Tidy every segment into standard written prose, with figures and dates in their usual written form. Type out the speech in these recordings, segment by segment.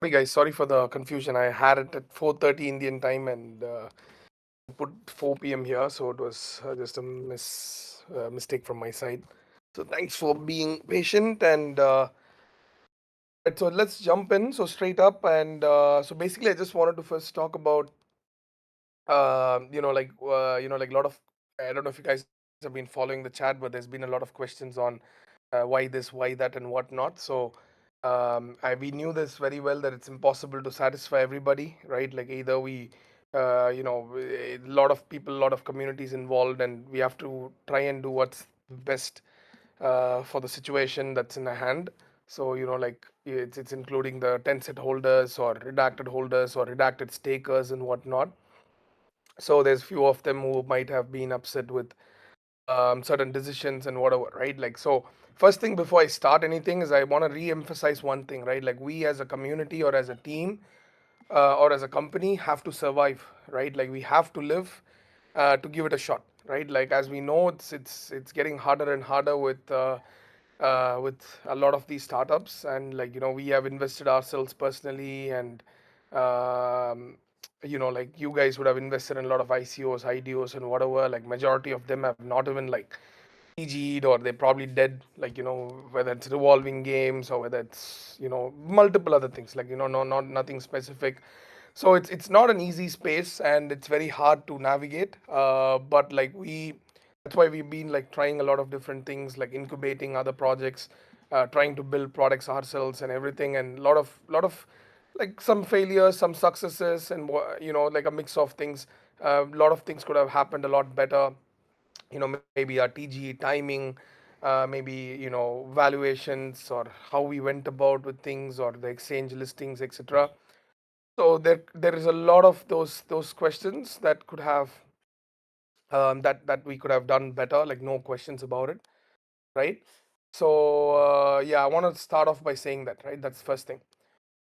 Hey guys, sorry for the confusion. I had it at 4:30 Indian time and put 4 p.m. here, so it was just a mistake from my side. So thanks for being patient and right, so let's jump in. So straight up and so basically, I just wanted to first talk about like a lot of I don't know if you guys have been following the chat, but there's been a lot of questions on why this, why that, and whatnot. So we knew this very well that it's impossible to satisfy everybody, right? Like either a lot of people, a lot of communities involved, and we have to try and do what's best for the situation that's in our hand. So like it's including the 10 set holders or redacted holders or redacted stakers and whatnot. So there's few of them who might have been upset with certain decisions and whatever, right? Like, so first thing before I start anything is I want to re-emphasize one thing, right? Like we as a community or as a team or as a company have to survive, right? Like we have to live to give it a shot, right? Like as we know, it's getting harder and harder with a lot of these startups, and like we have invested ourselves personally, and um, like you guys would have invested in a lot of ICOs, IDOs, and whatever. Like majority of them have not even like PG'd, or they're probably dead. Like whether it's revolving games or whether it's multiple other things. Like no, not nothing specific. So it's not an easy space, and it's very hard to navigate. But like that's why we've been like trying a lot of different things, like incubating other projects, trying to build products ourselves and everything, and a lot of like some failures, some successes, and like a mix of things. A lot of things could have happened a lot better. Maybe our TG timing, maybe valuations, or how we went about with things, or the exchange listings, etc. So there is a lot of those questions that could have that we could have done better, like no questions about it, right? So yeah, I want to start off by saying that, right? That's the first thing.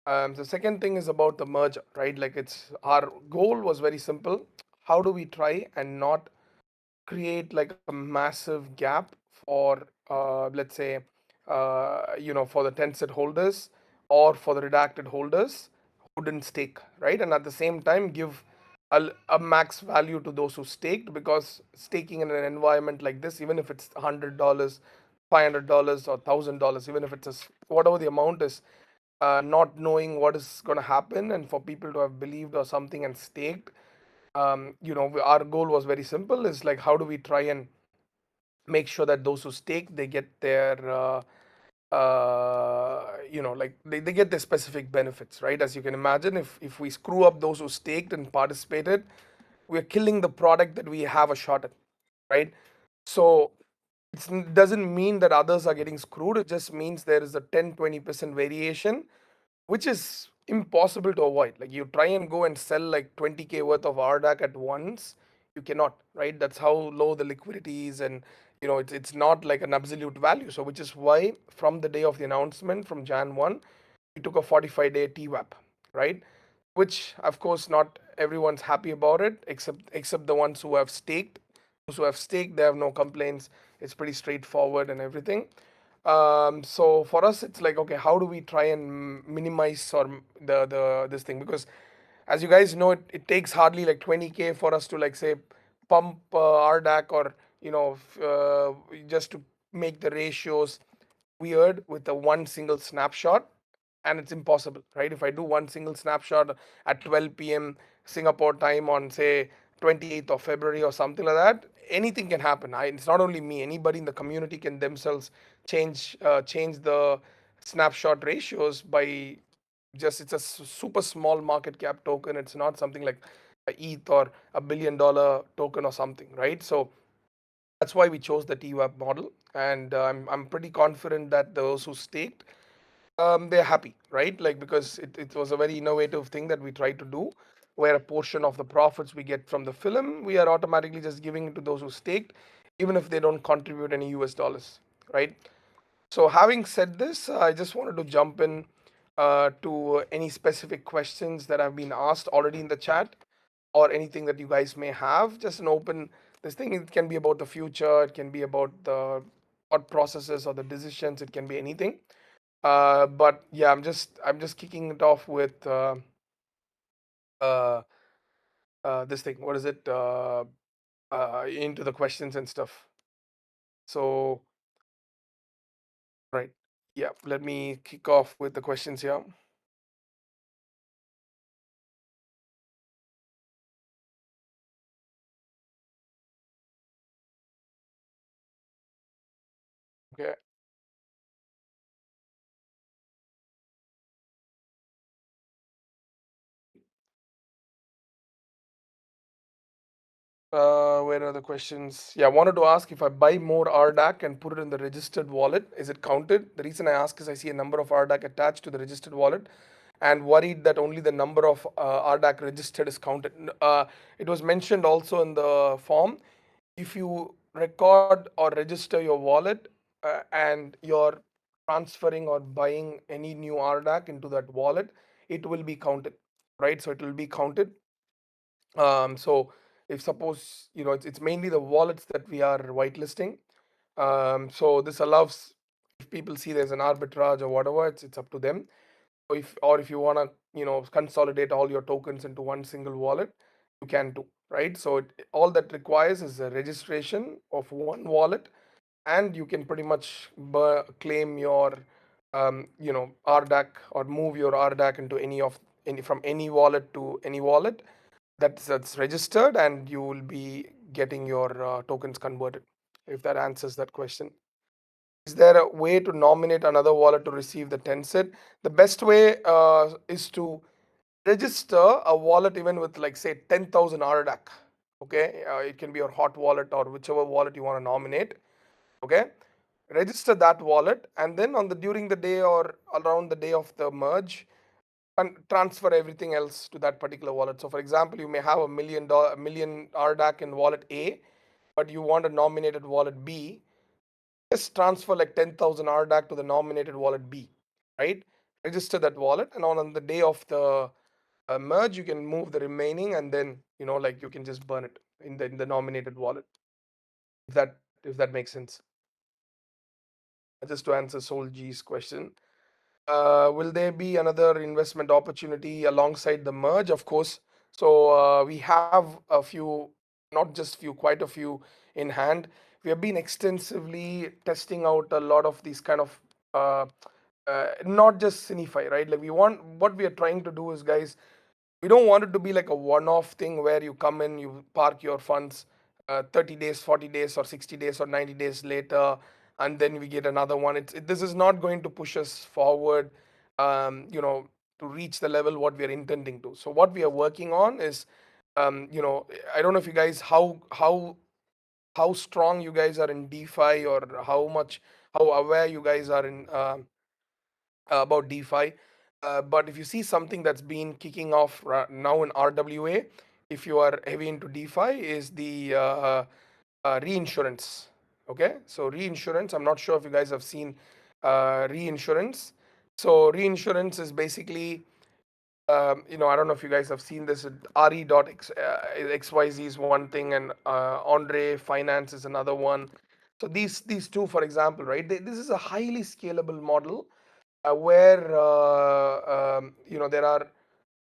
The second thing is about the merger, right? Like it's our goal was very simple. How do we try and not create like a massive gap for let's say for the 10 set holders or for the redacted holders who didn't stake, right? And at the same time give a max value to those who staked, because staking in an environment like this, even if it's $100, $500, or $1,000, even if it's whatever the amount is, not knowing what is going to happen, and for people to have believed or something and staked, our goal was very simple, is like how do we try and make sure that those who stake, they get their like they get their specific benefits, right? As you can imagine, if we screw up those who staked and participated, we're killing the product that we have a shot at, right? So it doesn't mean that others are getting screwed. It just means there is a 10-20% variation, which is impossible to avoid. Like you try and go and sell like 20K worth of RDAC at once, you cannot, right? That's how low the liquidity is, and it's not like an absolute value. So which is why from the day of the announcement from Jan 1, we took a 45-day TWAP, right? Which of course not everyone's happy about it, except the ones who have staked. Those who have staked, they have no complaints. It's pretty straightforward and everything. So for us, it's like, okay, how do we try and minimize or the this thing? Because as you guys know, it takes hardly like 20K for us to like say pump RDAC, or just to make the ratios weird with a one single snapshot, and it's impossible, right? If I do one single snapshot at 12 p.m. Singapore time on say 28th of February or something like that, anything can happen. It's not only me; anybody in the community can themselves change the snapshot ratios by just it's a super small market cap token. It's not something like a ETH or $1 billion token or something, right? So that's why we chose the TWAP model, and I'm pretty confident that those who staked, they're happy, right? Like because it was a very innovative thing that we tried to do, where a portion of the profits we get from the film, we are automatically just giving it to those who staked, even if they don't contribute any US dollars, right? So having said this, I just wanted to jump in to any specific questions that have been asked already in the chat, or anything that you guys may have. Just an open this thing. It can be about the future. It can be about the thought processes or the decisions. It can be anything. But yeah, I'm just kicking it off with uh, this thing. What is it? Into the questions and stuff. So right, yeah. Let me kick off with the questions here. Okay. Where are the questions? Yeah, I wanted to ask if I buy more RDAC and put it in the registered wallet, is it counted? The reason I ask is I see a number of RDAC attached to the registered wallet and worried that only the number of RDAC registered is counted. It was mentioned also in the form. If you record or register your wallet and you're transferring or buying any new RDAC into that wallet, it will be counted, right? So it will be counted. So if suppose it's mainly the wallets that we are whitelisting. So this allows, if people see there's an arbitrage or whatever, it's up to them. Or if you want to consolidate all your tokens into one single wallet, you can do, right? So all that requires is a registration of one wallet, and you can pretty much claim your RDAC or move your RDAC into any from any wallet to any wallet that's registered, and you will be getting your tokens converted, if that answers that question. Is there a way to nominate another wallet to receive the 10 set? The best way is to register a wallet even with, like, say, 10,000 RDAC. Okay, it can be your hot wallet or whichever wallet you want to nominate. Okay, register that wallet, and then on the during the day or around the day of the merge, and transfer everything else to that particular wallet. So for example, you may have a million RDAC in wallet A, but you want a nominated wallet B. Just transfer like 10,000 RDAC to the nominated wallet B, right? Register that wallet, and on the day of the merge, you can move the remaining, and then like you can just burn it in the nominated wallet. If that makes sense. Just to answer Soul G's question. Will there be another investment opportunity alongside the merge? Of course. So we have a few, not just few, quite a few in hand. We have been extensively testing out a lot of these kind of, not just Cinefy, right? Like, what we are trying to do is, guys, we don't want it to be like a one-off thing where you come in, you park your funds 30 days, 40 days, or 60 days, or 90 days later, and then we get another one. This is not going to push us forward, um, you know, to reach the level what we are intending to. So what we are working on is, I don't know if you guys how strong you guys are in DeFi, or how aware you guys are in about DeFi. But if you see something that's been kicking off now in RWA, if you are heavy into DeFi, is the reinsurance. Okay, so reinsurance. I'm not sure if you guys have seen reinsurance. So reinsurance is basically, I don't know if you guys have seen this. RE.XYZ is one thing, and Andre Finance is another one. So these two, for example, right? This is a highly scalable model where there are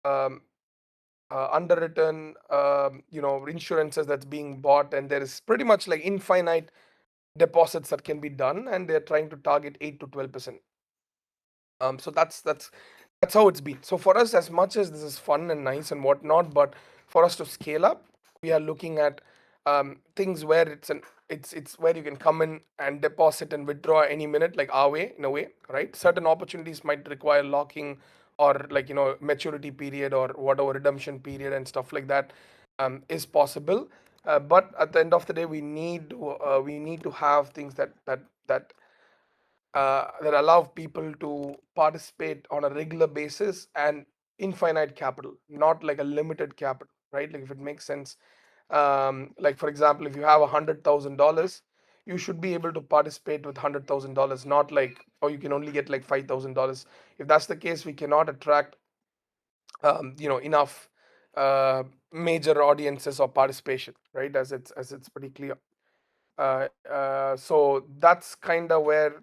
um, underwritten insurances that's being bought, and there is pretty much like infinite deposits that can be done, and they're trying to target 8 to 12%. So that's how it's been. So for us, as much as this is fun and nice and whatnot, but for us to scale up, we are looking at things where it's where you can come in and deposit and withdraw any minute, like our way, in a way, right? Certain opportunities might require locking, or like maturity period, or whatever redemption period and stuff like that is possible. But at the end of the day, we need to have things that allow people to participate on a regular basis, and infinite capital, not like a limited capital, right? Like, if it makes sense. Like, for example, if you have $100,000, you should be able to participate with $100,000, not like, oh, you can only get like $5,000. If that's the case, we cannot attract enough major audiences or participation, right? As it's pretty clear. So that's kind of where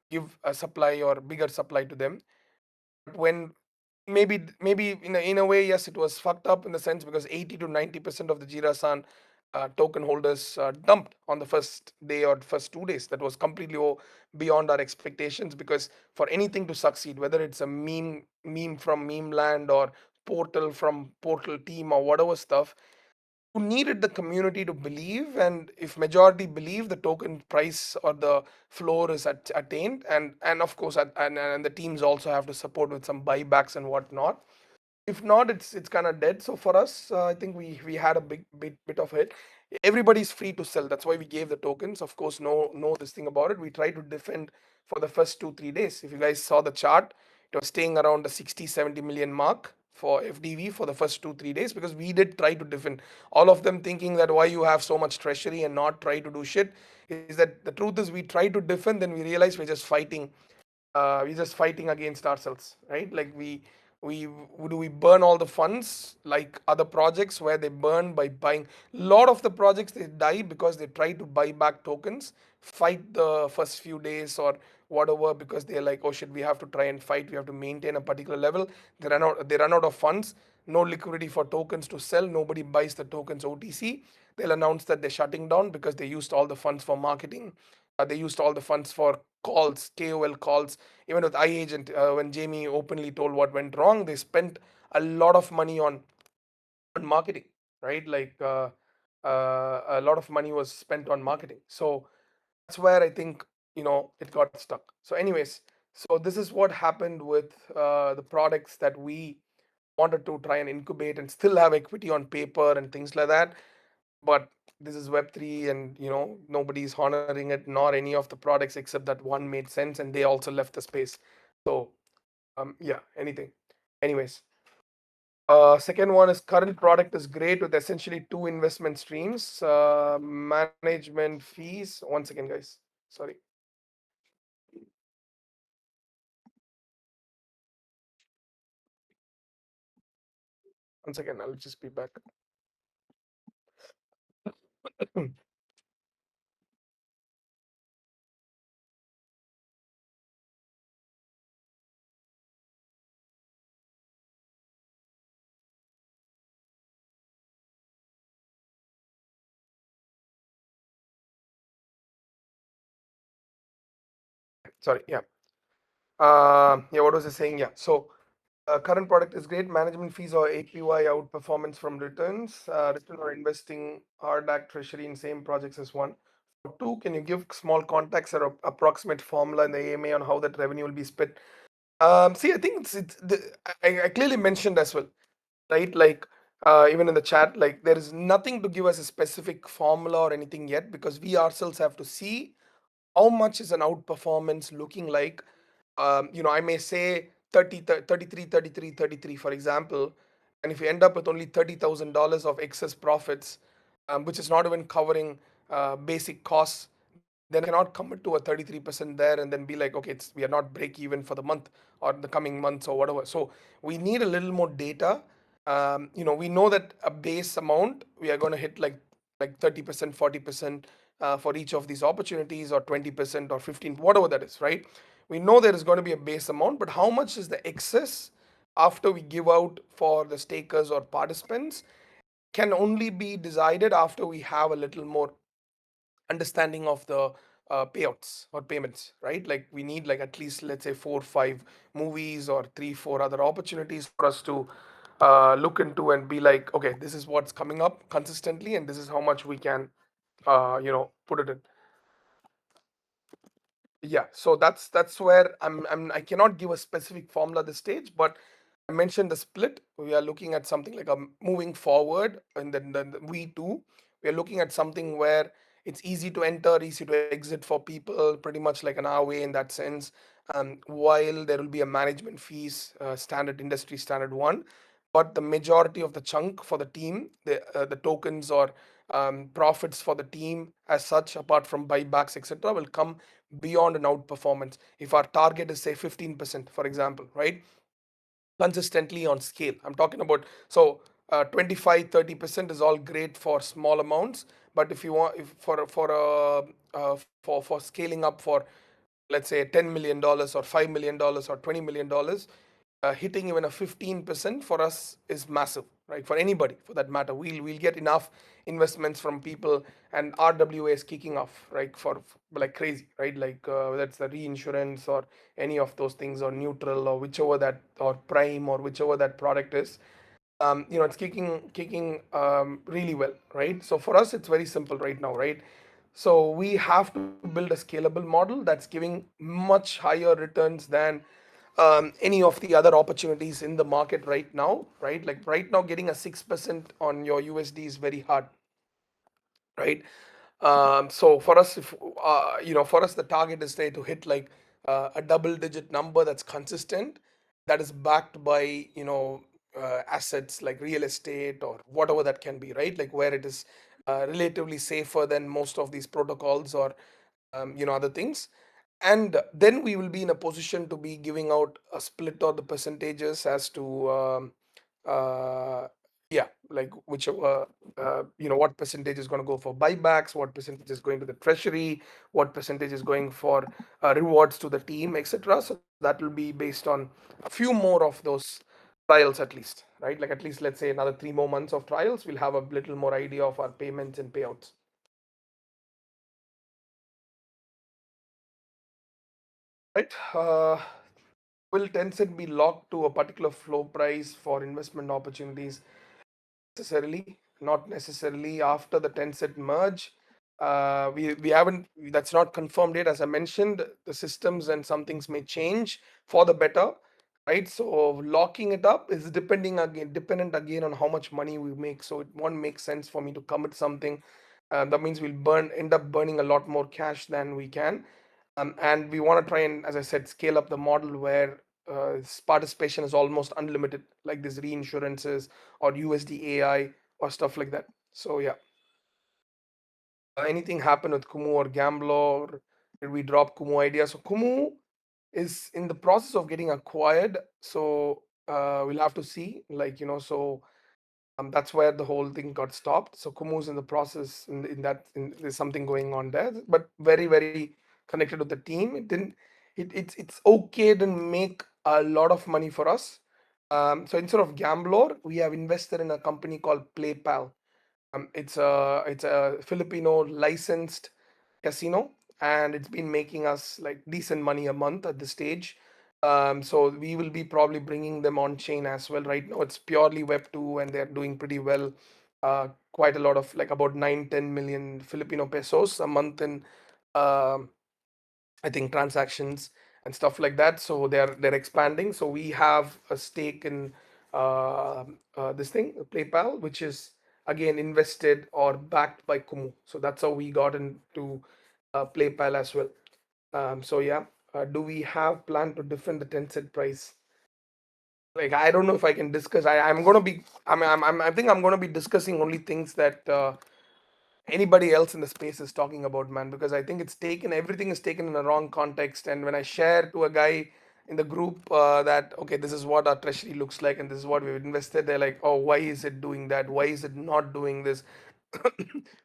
give a supply or bigger supply to them. When maybe in a way, yes, it was fucked up in the sense because 80 to 90% of the Jira-san token holders dumped on the first day or first 2 days. That was completely beyond our expectations, because for anything to succeed, whether it's a meme from meme land or portal from portal team or whatever stuff, you needed the community to believe, and if majority believe, the token price or the floor is attained, and of course and the teams also have to support with some buybacks and whatnot. If not, it's kind of dead. So for us, I think we had a bit of it. Everybody's free to sell. That's why we gave the tokens. Of course, no this thing about it. We try to defend for the first 2 3 days. If you guys saw the chart, it was staying around the 60 70 million mark for FDV for the first 2 3 days, because we did try to defend. All of them thinking that why you have so much treasury and not try to do shit, is that the truth is we try to defend, then we realize we're just fighting against ourselves, right? Like we we burn all the funds like other projects where they burn by buying. Lot of the projects, they die because they try to buy back tokens, fight the first few days or whatever, because they're like, oh shit, we have to try and fight, we have to maintain a particular level. They run out of funds, no liquidity for tokens to sell, nobody buys the tokens OTC. They'll announce that they're shutting down because they used all the funds for marketing. They used all the funds for calls, KOL calls. Even with iAgent, when Jamie openly told what went wrong, they spent a lot of money on marketing, right? Like a lot of money was spent on marketing. So that's where I think it got stuck. So, anyways, so this is what happened with the products that we wanted to try and incubate and still have equity on paper and things like that. But this is Web3, and nobody's honoring it, nor any of the products except that one made sense, and they also left the space. So yeah, anything. Anyways, second one is current product is great with essentially two investment streams, management fees. One second, guys. Sorry. One second. I'll just be back. Sorry. Yeah. Yeah. What was I saying? Yeah. So current product is great. Management fees or APY outperformance from returns. Return on investing RDAC treasury in same projects as one. For two, can you give small context or approximate formula in the AMA on how that revenue will be split? See, I think I clearly mentioned as well, right? Like even in the chat, like there is nothing to give us a specific formula or anything yet, because we ourselves have to see how much is an outperformance looking like. I may say 33, for example, and if you end up with only $30,000 of excess profits, which is not even covering basic costs, then I cannot commit to a 33% there and then be like, okay, we are not break even for the month or the coming months or whatever. So we need a little more data. We know that a base amount we are going to hit like 30%, 40% for each of these opportunities, or 20% or 15, whatever that is, right? We know there is going to be a base amount, but how much is the excess after we give out for the stakers or participants can only be decided after we have a little more understanding of the payouts or payments, right? Like we need like at least, let's say, 4 5 movies or 3 4 other opportunities for us to look into and be like, okay, this is what's coming up consistently, and this is how much we can put it in. Yeah, so that's where I cannot give a specific formula at this stage, but I mentioned the split. We are looking at something like a moving forward, and then the V2, we are looking at something where it's easy to enter, easy to exit for people, pretty much like an RWA in that sense. While there will be a management fees, standard industry standard one, but the majority of the chunk for the team, the tokens or profits for the team as such, apart from buybacks, etc., will come beyond an outperformance. If our target is say 15%, for example, right? Consistently on scale. I'm talking about, so 25 30% is all great for small amounts, but if you want, if for scaling up for let's say $10 million or $5 million or $20 million, hitting even a 15% for us is massive, right? For anybody, for that matter, we'll get enough investments from people, and RWA is kicking off, right? For like crazy, right? Like whether it's the reinsurance or any of those things, or neutral, or whichever that, or prime, or whichever that product is. It's kicking really well, right? So for us, it's very simple right now, right? So we have to build a scalable model that's giving much higher returns than any of the other opportunities in the market right now, right? Like right now, getting a 6% on your USD is very hard, right? So for us, if for us, the target is say to hit like a double-digit number that's consistent, that is backed by assets like real estate or whatever that can be, right? Like where it is relatively safer than most of these protocols, or other things. And then we will be in a position to be giving out a split or the percentages as to uh, yeah, like whichever what percentage is going to go for buybacks, what percentage is going to the treasury, what percentage is going for rewards to the team, etc. So that will be based on a few more of those trials at least, right? Like at least let's say another 3 more months of trials, we'll have a little more idea of our payments and payouts. Right. Will Tencent be locked to a particular floor price for investment opportunities? Necessarily, not necessarily. After the Tencent merge, we haven't. That's not confirmed yet. As I mentioned, the systems and some things may change for the better, right? So locking it up is dependent again on how much money we make. So it won't make sense for me to commit something. That means we'll end up burning a lot more cash than we can. And we want to try and, as I said, scale up the model where participation is almost unlimited, like these reinsurances or USD AI or stuff like that. So yeah, anything happen with Kumu or Gambler? Or did we drop Kumu idea? So Kumu is in the process of getting acquired. So we'll have to see, like so that's where the whole thing got stopped. So Kumu's in the process, there's something going on there, but very, very connected with the team. It didn't, it's okay, it didn't make a lot of money for us. So instead of Gambler, we have invested in a company called PlayPal. It's a Filipino licensed casino, and it's been making us like decent money a month at this stage. So we will be probably bringing them on chain as well. Right now, it's purely Web 2, and they're doing pretty well. Quite a lot of, like, about 9-10 million Filipino pesos a month in um I think transactions and stuff like that. So they're expanding. So we have a stake in this thing, PayPal, which is again invested or backed by Kumu. So that's how we got into PayPal as well. So yeah, do we have plan to defend the Tencent price? Like I don't know if I can discuss. I'm gonna be. I think I'm gonna be discussing only things that anybody else in the space is talking about, man, because I think everything is taken in a wrong context. And when I share to a guy in the group that okay, this is what our treasury looks like and this is what we've invested, they're like, oh, why is it doing that? Why is it not doing this?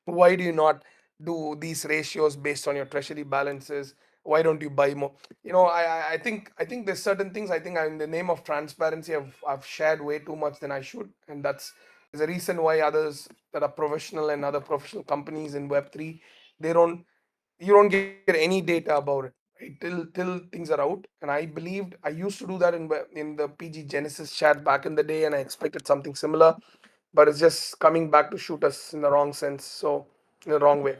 Why do you not do these ratios based on your treasury balances? Why don't you buy more? I think there's certain things. I think in the name of transparency, I've shared way too much than I should, and that's there's a reason why others that are professional and other professional companies in Web3, they don't you don't get any data about it, right? Till things are out. And I believed I used to do that in the PG Genesis chat back in the day, and I expected something similar, but it's just coming back to shoot us in the wrong sense, so in the wrong way.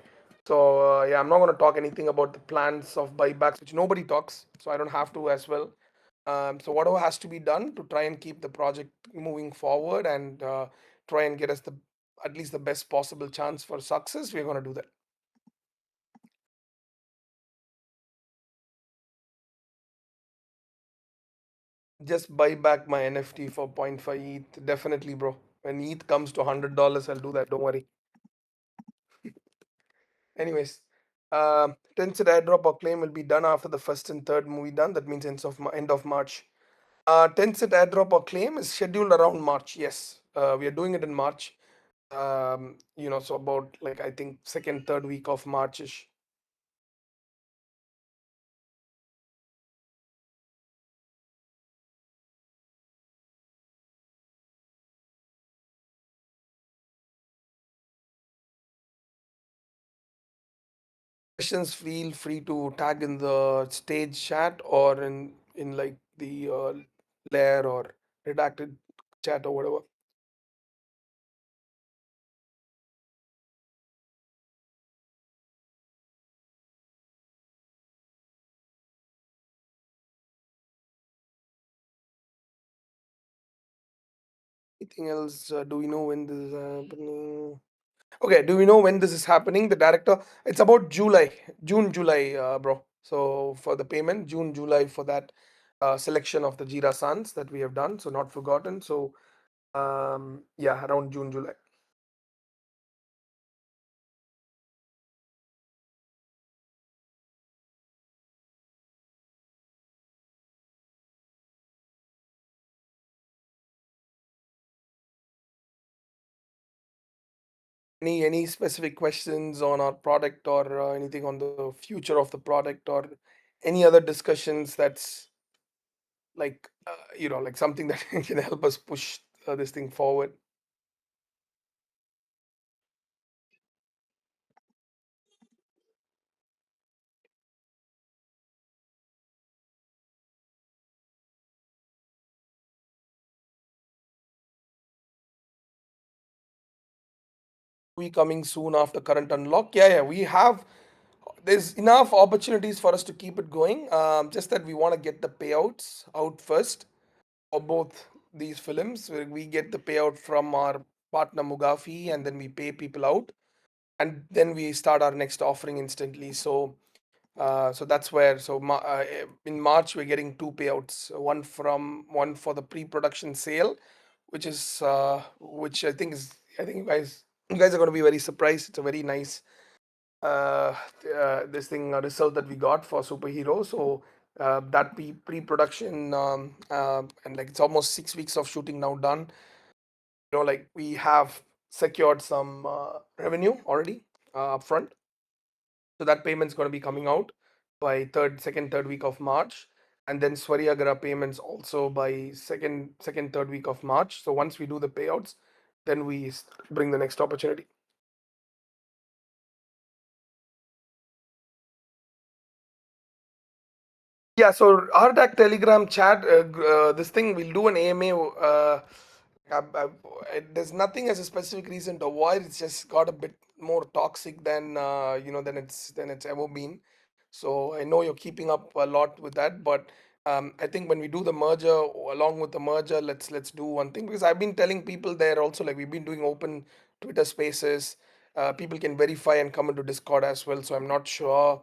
So yeah, I'm not going to talk anything about the plans of buybacks, which nobody talks, so I don't have to as well. So whatever has to be done to try and keep the project moving forward and try and get us the at least the best possible chance for success, we're going to do that. Just buy back my NFT for point 0.5 ETH. Definitely, bro. When ETH comes to $100, I'll do that. Don't worry. Anyways, Tencent airdrop or claim will be done after the first and third movie done. That means end of March. Tencent airdrop or claim is scheduled around March. Yes, we are doing it in March. So about like I think second, third week of Marchish. questions, feel free to tag in the stage chat or in like the layer or redacted chat or whatever. Anything else? Do we know when this is happening? Okay, do we know when this is happening? The director, it's about July, June, July, bro. So for the payment, June, July for that selection of the Jira Sans that we have done. So not forgotten. So yeah, around June, July. Any specific questions on our product or anything on the future of the product or any other discussions that's like like something that can help us push this thing forward? We coming soon after current unlock? Yeah, we have. There's enough opportunities for us to keep it going. Just that we want to get the payouts out first for both these films. Where we get the payout from our partner Mugafi, and then we pay people out, and then we start our next offering instantly. So that's where. In March we're getting two payouts. One for the pre-production sale, which I think is. I think you guys are going to be very surprised. It's a very nice uh, this thing result that we got for superhero. So that pre-production and like it's almost 6 weeks of shooting now done. Like we have secured some revenue already upfront. So that payment's going to be coming out by third week of March, and then Swariagara payments also by third week of March. So once we do the payouts, then we bring the next opportunity. Yeah, so RDAC Telegram chat, this thing we'll do an AMA. There's nothing as a specific reason to avoid. It's just got a bit more toxic than it's ever been. So I know you're keeping up a lot with that, but I think when we do the merger, along with the merger, let's do one thing because I've been telling people there also like we've been doing open Twitter Spaces. People can verify and come into Discord as well. So I'm not sure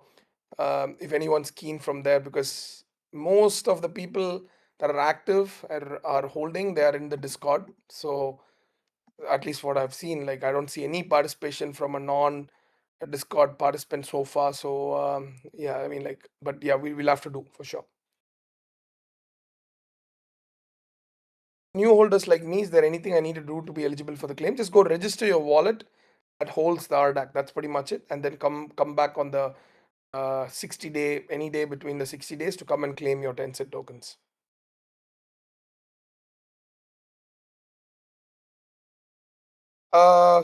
if anyone's keen from there because most of the people that are active are holding they are in the Discord. So at least what I've seen, like I don't see any participation from a non Discord participant so far. So yeah, I mean like, but yeah, we will have to do for sure. New holders like me, is there anything I need to do to be eligible for the claim? Just go register your wallet that holds the RDAC. That's pretty much it, and then come back on the 60 day, any day between the 60 days to come and claim your 10 set tokens.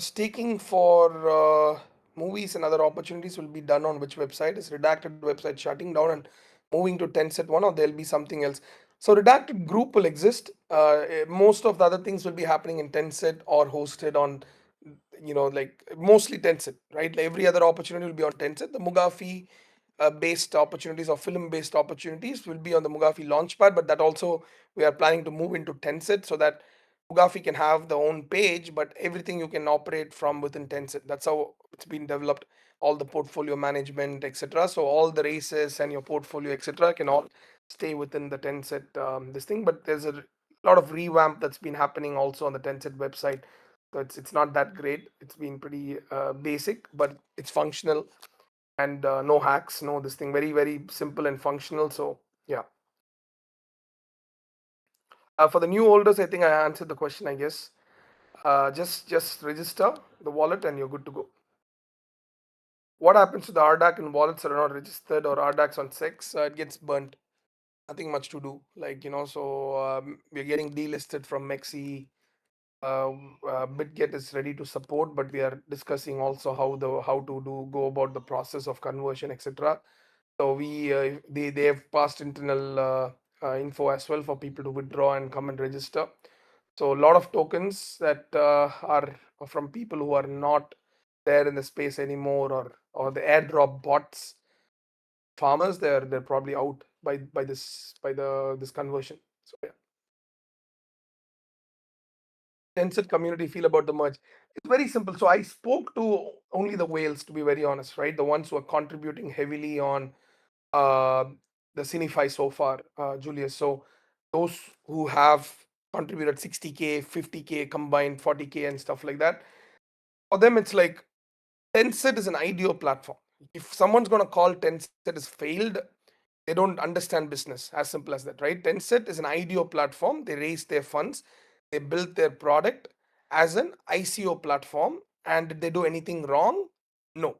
Staking for movies and other opportunities will be done on which website? Is Redacted website shutting down and moving to 10 set one, or there'll be something else? So Redacted group will exist. Most of the other things will be happening in 10 set or hosted on, like mostly 10 set, right? Like every other opportunity will be on 10 set. The Mugafi based opportunities or film based opportunities will be on the Mugafi launchpad, but that also we are planning to move into 10 set so that Mugafi can have the own page, but everything you can operate from within Tencent. That's how it's been developed. All the portfolio management, etc. So all the races and your portfolio, etc., can all stay within the Tencent this thing. But there's a lot of revamp that's been happening also on the Tencent website. So it's not that great. It's been pretty basic, but it's functional and no hacks, no this thing. Very very simple and functional. So yeah. For the new holders, I think I answered the question. I guess. Just register the wallet and you're good to go. What happens to the RDAC in wallets that are not registered or RDACs on SEX? It gets burnt. Nothing much to do. Like so we're getting delisted from Mexi. Bitget is ready to support, but we are discussing also how to go about the process of conversion, etc. So they have passed internal info as well for people to withdraw and come and register. So a lot of tokens that are from people who are not there in the space anymore, or the airdrop bots farmers, they're probably out by this conversion. So yeah. Tencent community feel about the merge? It's very simple. So I spoke to only the whales, to be very honest, right? The ones who are contributing heavily on uh, the Cinefy so far, Julius. So those who have contributed 60K, 50K combined, 40K and stuff like that. For them, it's like Tencent is an IDO platform. If someone's gonna call Tencent as failed, they don't understand business. As simple as that, right? Tencent is an IDO platform. They raise their funds, they build their product as an ICO platform. And did they do anything wrong? No,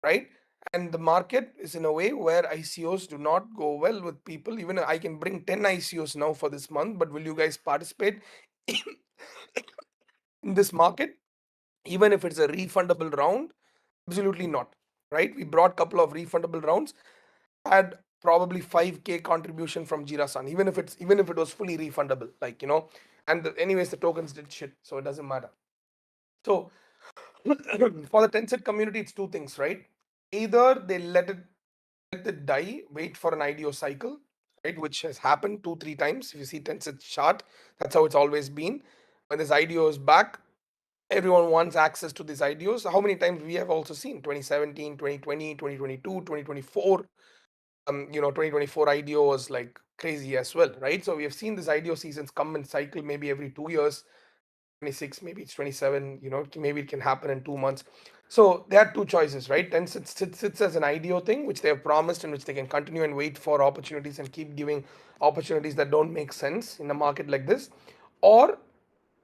right? And the market is in a way where ICOs do not go well with people. Even I can bring 10 ICOs now for this month, but will you guys participate in this market? Even if it's a refundable round, absolutely not, right? We brought a couple of refundable rounds, had probably 5K contribution from Jira-san, even if it was fully refundable, like, and anyways the tokens did shit, so it doesn't matter. So for the Tencent community, it's two things, right? Either they let it die, wait for an IDO cycle, right? Which has happened 2-3 times. If you see Tencent chart, that's how it's always been. When this IDO is back, everyone wants access to these IDOs. How many times we have also seen 2017, 2020, 2022, 2024. 2024 IDO was like crazy as well, right? So we have seen this IDO seasons come and cycle maybe every 2 years. 26, maybe it's 27, maybe it can happen in 2 months. So there are two choices, right? And sits as an IDO thing, which they have promised and which they can continue and wait for opportunities and keep giving opportunities that don't make sense in a market like this. Or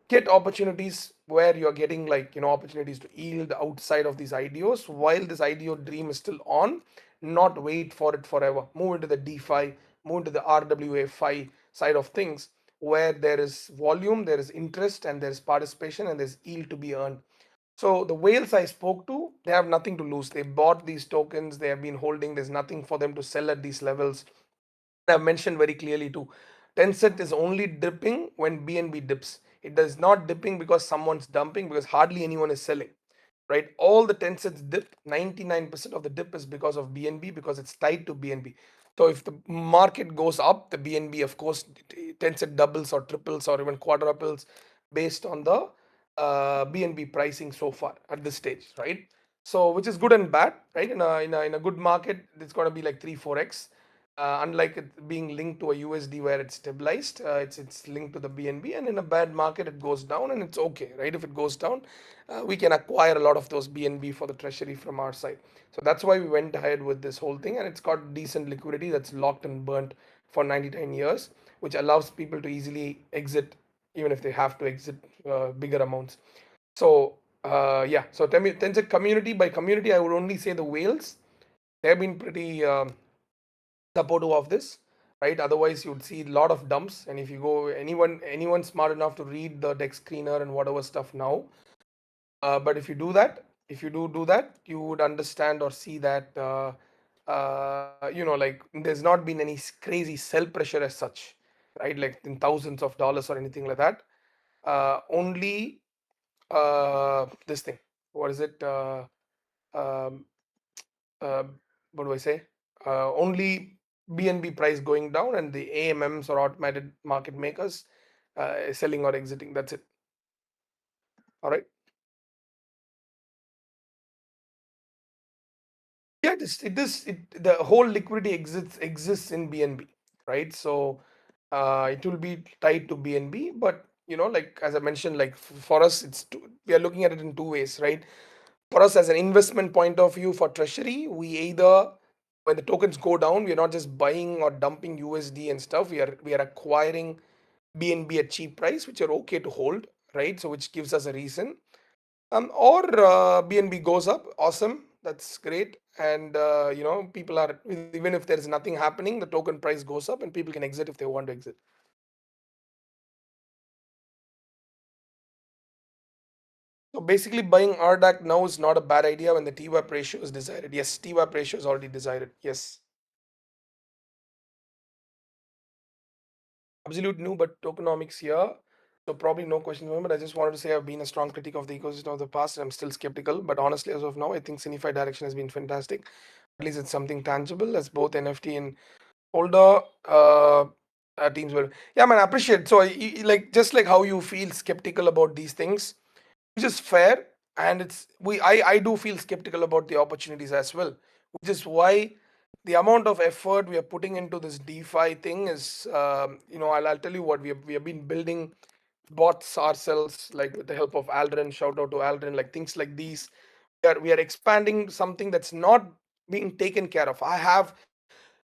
get opportunities where you're getting, like, opportunities to yield outside of these IDOs while this IDO dream is still on, not wait for it forever. Move into the DeFi, move into the RWA side of things, where there is volume, there is interest, and there's participation, and there's yield to be earned. So the whales I spoke to, they have nothing to lose. They bought these tokens, they have been holding, there's nothing for them to sell at these levels. I've mentioned very clearly too. Tencent is only dipping when BNB dips. It does not dipping because someone's dumping, because hardly anyone is selling, right? All the Tencent's dip, 99% of the dip is because of BNB, because it's tied to BNB. So if the market goes up, the BNB, of course, Tencent doubles or triples or even quadruples based on the BNB pricing so far at this stage, right? So which is good and bad, right? In a good market, it's going to be like 3-4x. Unlike it being linked to a USD where it's stabilized, it's linked to the BNB, and in a bad market it goes down, and it's okay, right? If it goes down, we can acquire a lot of those BNB for the treasury from our side. So that's why we went ahead with this whole thing, and it's got decent liquidity that's locked and burnt for 99 years, which allows people to easily exit even if they have to exit bigger amounts. So yeah, so Tencent community, by community I would only say the whales. They've been pretty supportive of this, right? Otherwise, you'd see a lot of dumps. And if you go, anyone smart enough to read the deck screener and whatever stuff now, but if you do that, if you do that, you would understand or see that like there's not been any crazy sell pressure as such, right? Like in thousands of dollars or anything like that. Only this thing. What is it? Um, uh, what do I say? Only BNB price going down and the AMMs or automated market makers selling or exiting. That's it. All right. Yeah, the whole liquidity exists in BNB, right? So it will be tied to BNB, but like as I mentioned, like for us, we are looking at it in two ways, right? For us, as an investment point of view for treasury, we either, when the tokens go down, we are not just buying or dumping USD and stuff. We are acquiring BNB at cheap price, which are okay to hold, right? So which gives us a reason. Or BNB goes up, awesome, that's great, and people are, even if there is nothing happening, the token price goes up, and people can exit if they want to exit. So basically, buying RDAC now is not a bad idea when the TWAP ratio is decided. Yes, TWAP ratio is already decided. Yes, absolute new, but tokenomics here. So probably no questions, but I just wanted to say I've been a strong critic of the ecosystem of the past. And I'm still skeptical, but honestly, as of now, I think Sinify direction has been fantastic. At least it's something tangible as both NFT and older teams were. Yeah, man, I appreciate. So, like, just like how you feel skeptical about these things, which is fair, and I do feel skeptical about the opportunities as well, which is why the amount of effort we are putting into this DeFi thing is, I'll tell you what we have been building bots ourselves, like with the help of Aldrin. Shout out to Aldrin, like things like these. We are expanding something that's not being taken care of. I have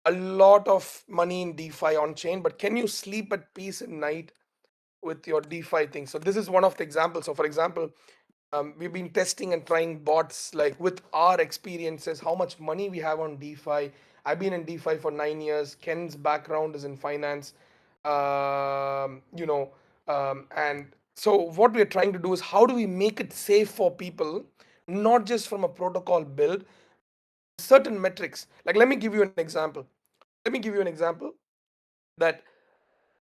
a lot of money in DeFi on chain, but can you sleep at peace at night with your DeFi thing? So this is one of the examples. So for example, we've been testing and trying bots like with our experiences, how much money we have on DeFi. I've been in DeFi for 9 years. Ken's background is in finance. Um, you know, and so what we're trying to do is how do we make it safe for people, not just from a protocol build, certain metrics. Like let me give you an example. Let me give you an example that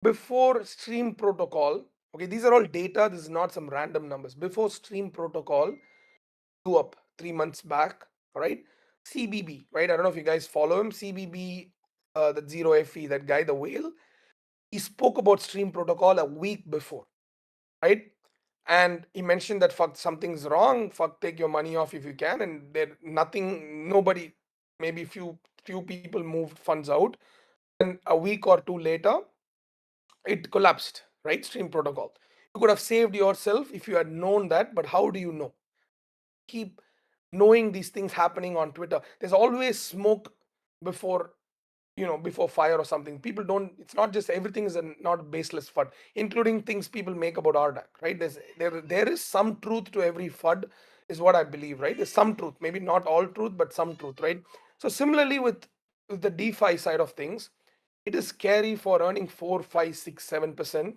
before stream protocol, okay, these are all data, this is not some random numbers. Before stream protocol blew up 3 months back, all right, CBB, right? I don't know if you guys follow him. CBB, that zero FE, that guy, the whale, he spoke about stream protocol a week before, right? And he mentioned that fuck, something's wrong, fuck, take your money off if you can. And there nothing, nobody, maybe few people moved funds out. And a week or two later, it collapsed, right? Stream protocol. You could have saved yourself if you had known that, but how do you know? Keep knowing these things happening on Twitter. There's always smoke before, before fire or something. People don't, it's not just everything is not baseless FUD, including things people make about RDAC, right? There is some truth to every FUD, is what I believe, right? There's some truth, maybe not all truth, but some truth, right? So similarly with the DeFi side of things, it is scary for earning 4, 5, 6, 7%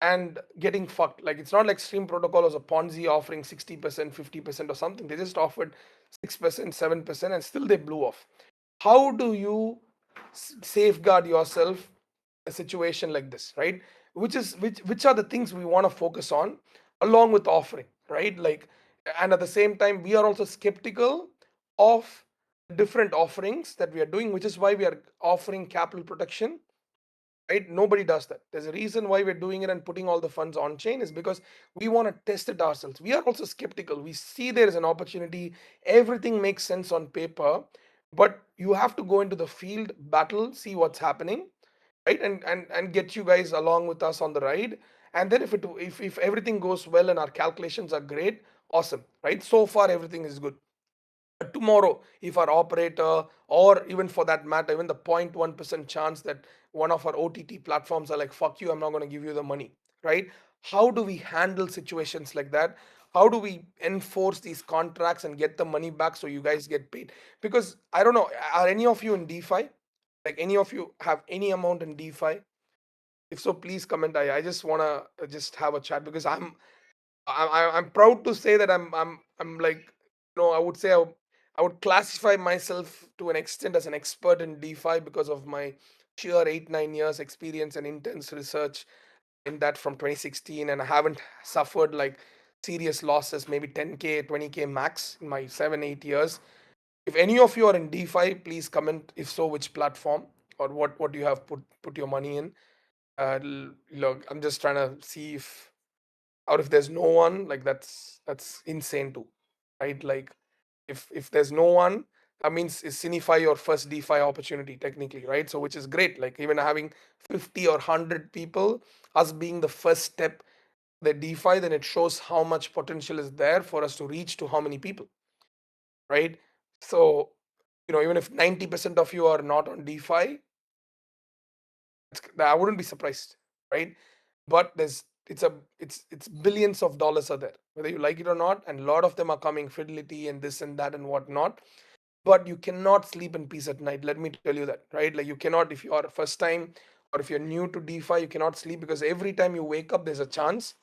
and getting fucked. Like it's not like Stream Protocol was a Ponzi offering 60%, 50% or something. They just offered 6%, 7%, and still they blew off. How do you safeguard yourself in a situation like this, right? Which are the things we want to focus on along with offering, right? Like, and at the same time, we are also skeptical of different offerings that we are doing, which is why we are offering capital protection, right? Nobody does that. There's a reason why we're doing it and putting all the funds on chain, is because we want to test it ourselves. We are also skeptical. We see there is an opportunity. Everything makes sense on paper, but you have to go into the field battle, see what's happening, right? And get you guys along with us on the ride. And then if everything goes well and our calculations are great, awesome, right? So far everything is good. But tomorrow, if our operator, or even for that matter, even the 0.1% chance that one of our OTT platforms are like, fuck you, I'm not going to give you the money, right? How do we handle situations like that? How do we enforce these contracts and get the money back so you guys get paid? Because I don't know, are any of you in DeFi? Like any of you have any amount in DeFi? If so, please comment. I just want to just have a chat because I'm proud to say that I'm like, I would say I would classify myself to an extent as an expert in DeFi because of my sheer 8 9 years experience and intense research in that from 2016, and I haven't suffered like serious losses, maybe 10K 20K max in my 7 8 years. If any of you are in DeFi, please comment. If so, which platform or what you have put your money in. Look, I'm just trying to see if, or if there's no one, like that's insane too, right? Like if there's no one, that means is Sinify your first DeFi opportunity technically, right? So which is great. Like even having 50 or 100 people, us being the first step, the DeFi, then it shows how much potential is there for us to reach to how many people, right? So even if 90% of you are not on DeFi, I wouldn't be surprised, right? But it's billions of dollars are there, whether you like it or not, and a lot of them are coming, Fidelity and this and that and whatnot. But you cannot sleep in peace at night. Let me tell you that, right? Like you cannot, if you are first time or if you're new to DeFi, you cannot sleep because every time you wake up, there's a chance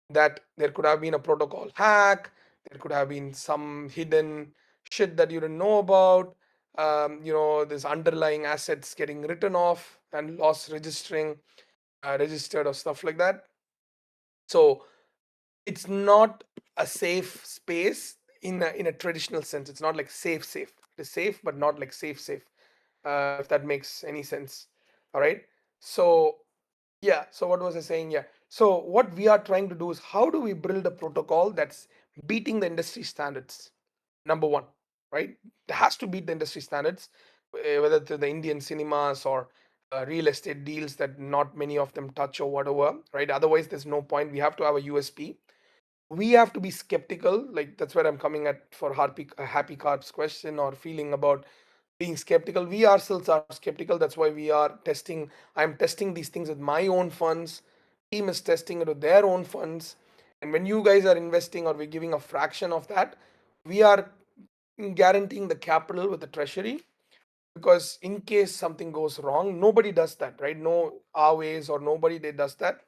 that there could have been a protocol hack, there could have been some hidden shit that you didn't know about, this underlying assets getting written off and loss registered or stuff like that. So it's not a safe space in a traditional sense. It's not like safe. It is safe, but not like safe. If that makes any sense. All right. So yeah. So what was I saying? Yeah. So what we are trying to do is how do we build a protocol that's beating the industry standards? Number one, right? It has to beat the industry standards, whether to the Indian cinemas or real estate deals that not many of them touch or whatever, right? Otherwise, there's no point. We have to have a USP. We have to be skeptical. Like that's where I'm coming at for Happy Carb's question or feeling about being skeptical. We ourselves are skeptical. That's why we are testing. I'm testing these things with my own funds. Team is testing it with their own funds. And when you guys are investing or we're giving a fraction of that, we are guaranteeing the capital with the treasury, because in case something goes wrong, nobody does that, right? No Airways or nobody they does that.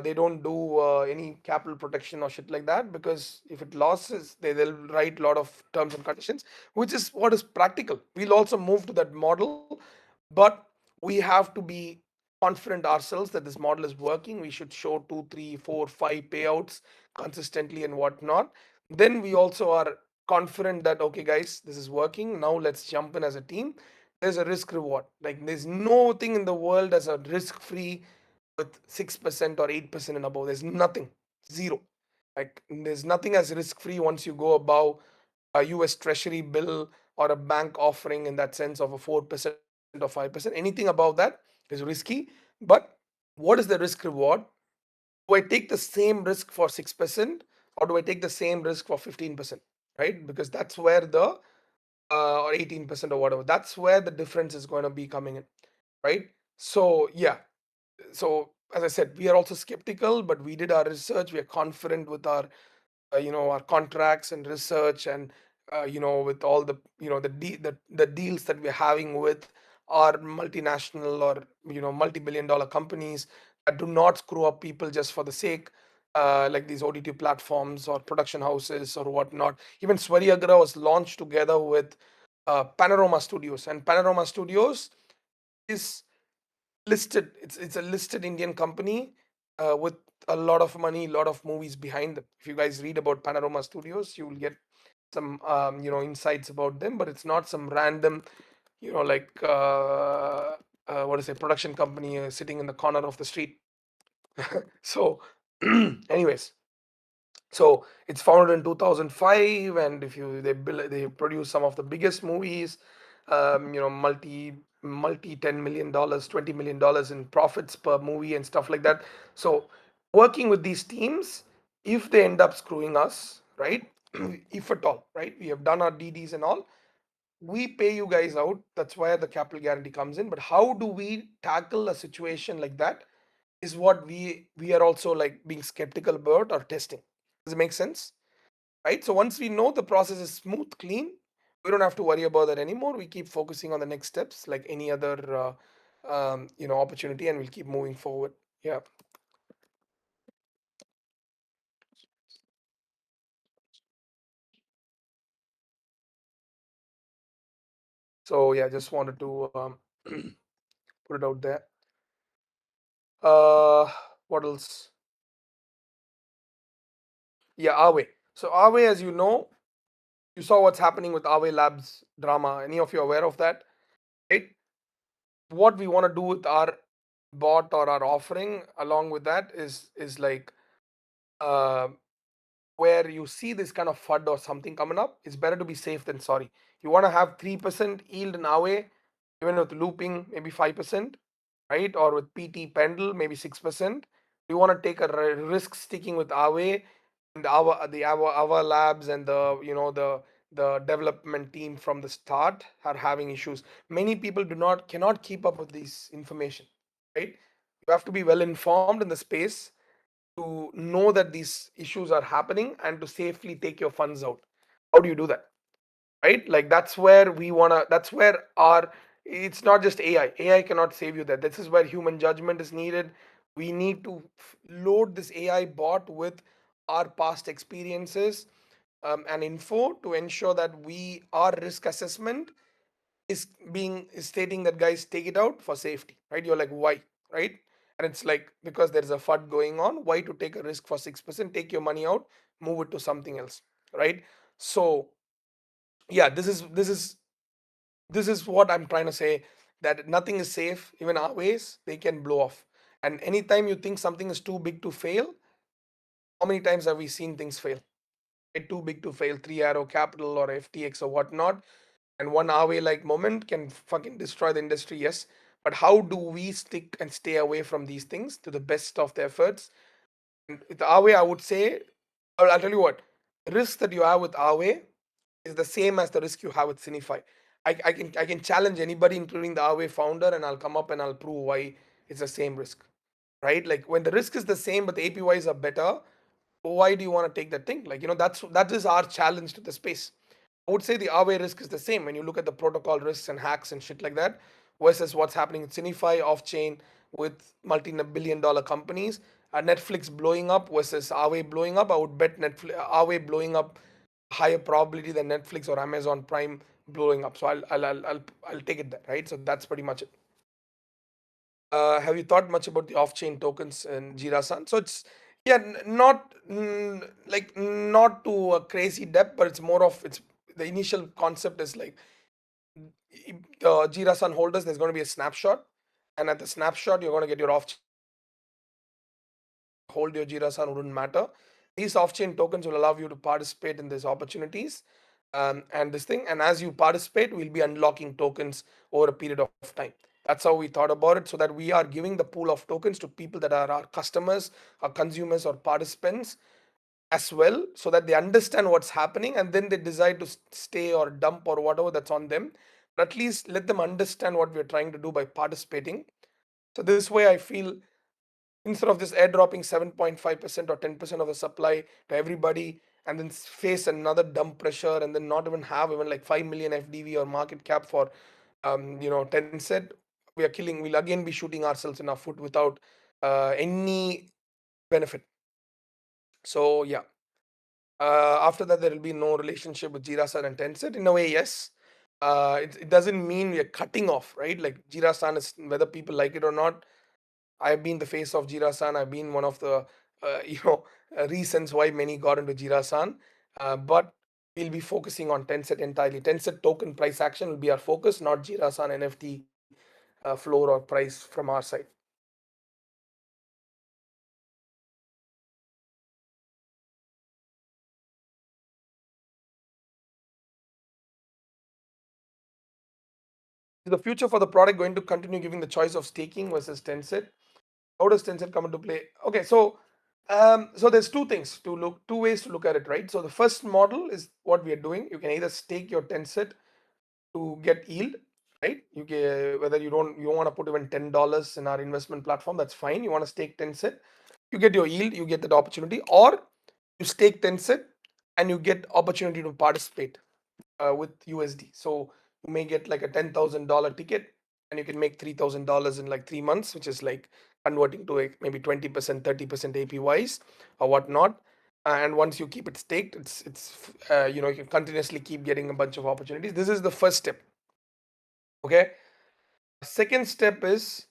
They don't do any capital protection or shit like that, because if it losses, they'll write a lot of terms and conditions, which is what is practical. We'll also move to that model, but we have to be confident ourselves that this model is working. We should show two, three, four, five payouts consistently and whatnot. Then we also are confident that okay, guys, this is working. Now let's jump in as a team. There's a risk reward. Like there's no thing in the world as a risk free with 6% or 8% and above. There's nothing, zero. Like there's nothing as risk free once you go above a US Treasury bill or a bank offering in that sense of a 4% or 5%. Anything above that is risky. But what is the risk reward? Do I take the same risk for 6% or do I take the same risk for 15%? Right? Because that's where the or 18% or whatever, that's where the difference is going to be coming in. Right? So, yeah, so as I said, we are also skeptical, but we did our research. We are confident with our our contracts and research, and with all the the deals that we're having with our multinational or multi-billion dollar companies that do not screw up people just for the sake, like these OTT platforms or production houses or whatnot. Even Swariagra was launched together with Panorama Studios, and Panorama Studios is listed. It's a listed Indian company with a lot of money, a lot of movies behind them. If you guys read about Panorama Studios, you will get some insights about them. But it's not some random like what is a production company sitting in the corner of the street. So, anyways, so it's founded in 2005, and if you they produce some of the biggest movies, multi $10 million, $20 million in profits per movie and stuff like that. So working with these teams, if they end up screwing us, right? If at all, right? We have done our DDs and all. We pay you guys out. That's where the capital guarantee comes in. But how do we tackle a situation like that? Is what we are also like being skeptical about or testing. Does it make sense? Right? So once we know the process is smooth, clean, we don't have to worry about that anymore. We keep focusing on the next steps like any other opportunity, and we'll keep moving forward. Yeah. So yeah, just wanted to put it out there. Uh, what else? Yeah, Awe. So Awe, as you know, you saw what's happening with Awe Labs drama. Any of you aware of that? Right? What we want to do with our bot or our offering along with that is like uh, where you see this kind of FUD or something coming up, it's better to be safe than sorry. You want to have 3% yield in Awe, even with looping, maybe 5%, right? Or with PT Pendle, maybe 6%. You want to take a risk sticking with Awe, and our labs and the the development team from the start are having issues. Many people cannot keep up with this information, right? You have to be well informed in the space to know that these issues are happening and to safely take your funds out. How do you do that? Right? Like that's where our it's not just AI. AI cannot save you that. This is where human judgment is needed. We need to load this AI bot with our past experiences and info to ensure that our risk assessment is stating that guys take it out for safety, right? You're like, why, right? And it's like, because there's a FUD going on. Why to take a risk for 6%? Take your money out, move it to something else, right? So yeah, this is what I'm trying to say, that nothing is safe. Even our ways, they can blow off. And anytime you think something is too big to fail, how many times have we seen things fail? Too big to fail, Three Arrow Capital or FTX or whatnot, and one Aave like moment can fucking destroy the industry. Yes, but how do we stick and stay away from these things to the best of the efforts? And with Aave, I would say, I'll tell you what, the risk that you have with Aave is the same as the risk you have with Cinefy. I can challenge anybody, including the Aave founder, and I'll come up and I'll prove why it's the same risk, right? Like when the risk is the same but the APYs are better, why do you want to take that thing? Like, that is our challenge to the space. I would say the Aave risk is the same when you look at the protocol risks and hacks and shit like that, versus what's happening with Cinefy off chain with multi-billion dollar companies. Netflix blowing up versus Aave blowing up. I would bet Netflix Aave blowing up higher probability than Netflix or Amazon Prime blowing up. So I'll take it there, right? So that's pretty much it. Have you thought much about the off-chain tokens in Jira-san? So it's, yeah, not like not to a crazy depth, but it's more of, it's the initial concept is like, Jira-san holders, there's going to be a snapshot, and at the snapshot you're going to get your off hold your Jira-san wouldn't matter. These off-chain tokens will allow you to participate in these opportunities, and this thing. And as you participate, we'll be unlocking tokens over a period of time. That's how we thought about it, so that we are giving the pool of tokens to people that are our customers, our consumers, or participants as well, so that they understand what's happening and then they decide to stay or dump or whatever, that's on them. But at least let them understand what we're trying to do by participating. So this way, I feel, instead of this airdropping 7.5% or 10% of the supply to everybody and then face another dump pressure and then not even have even like 5 million FDV or market cap for 10 cent, we'll again be shooting ourselves in our foot without any benefit. So yeah, after that there will be no relationship with Jira-san and Tencent. In a way, yes. It doesn't mean we are cutting off, right? Like Jira-san is, whether people like it or not, I've been the face of Jira-san. I've been one of the reasons why many got into Jira-san. But we'll be focusing on Tencent entirely. Tencent token price action will be our focus, not Jira-san NFT floor or price from our side. Is the future for the product going to continue giving the choice of staking versus Tencent? How does Tencent come into play? Okay, so there's two ways to look at it, right? So the first model is what we are doing. You can either stake your Tencent to get yield, right? You get, whether you want to put even $10 in our investment platform, that's fine. You want to stake Tencent, you get your yield, you get that opportunity, or you stake Tencent and you get opportunity to participate with USD. So you may get like a $10,000 ticket and you can make $3,000 in like 3 months, which is like converting to maybe 20%, 30% APYs or whatnot. And once you keep it staked, you can continuously keep getting a bunch of opportunities. This is the first step. Okay. Second step is,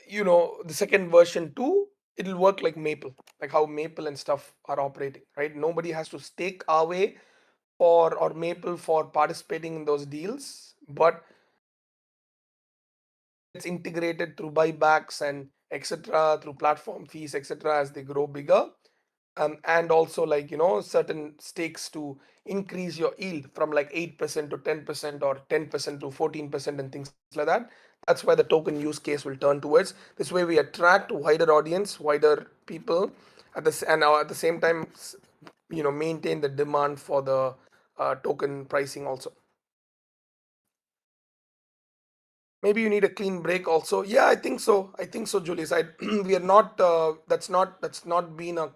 the second version too, it'll work like Maple, like how Maple and stuff are operating, right? Nobody has to stake our way or Maple for participating in those deals, but it's integrated through buybacks and etc., through platform fees, etc., as they grow bigger. And also, like, certain stakes to increase your yield from like 8% to 10% or 10% to 14% and things like that. That's why the token use case will turn towards. This way we attract wider audience, wider people, at the same time, maintain the demand for the token pricing also. Maybe you need a clean break also. Yeah, I think so, Julius. We are not that's not been a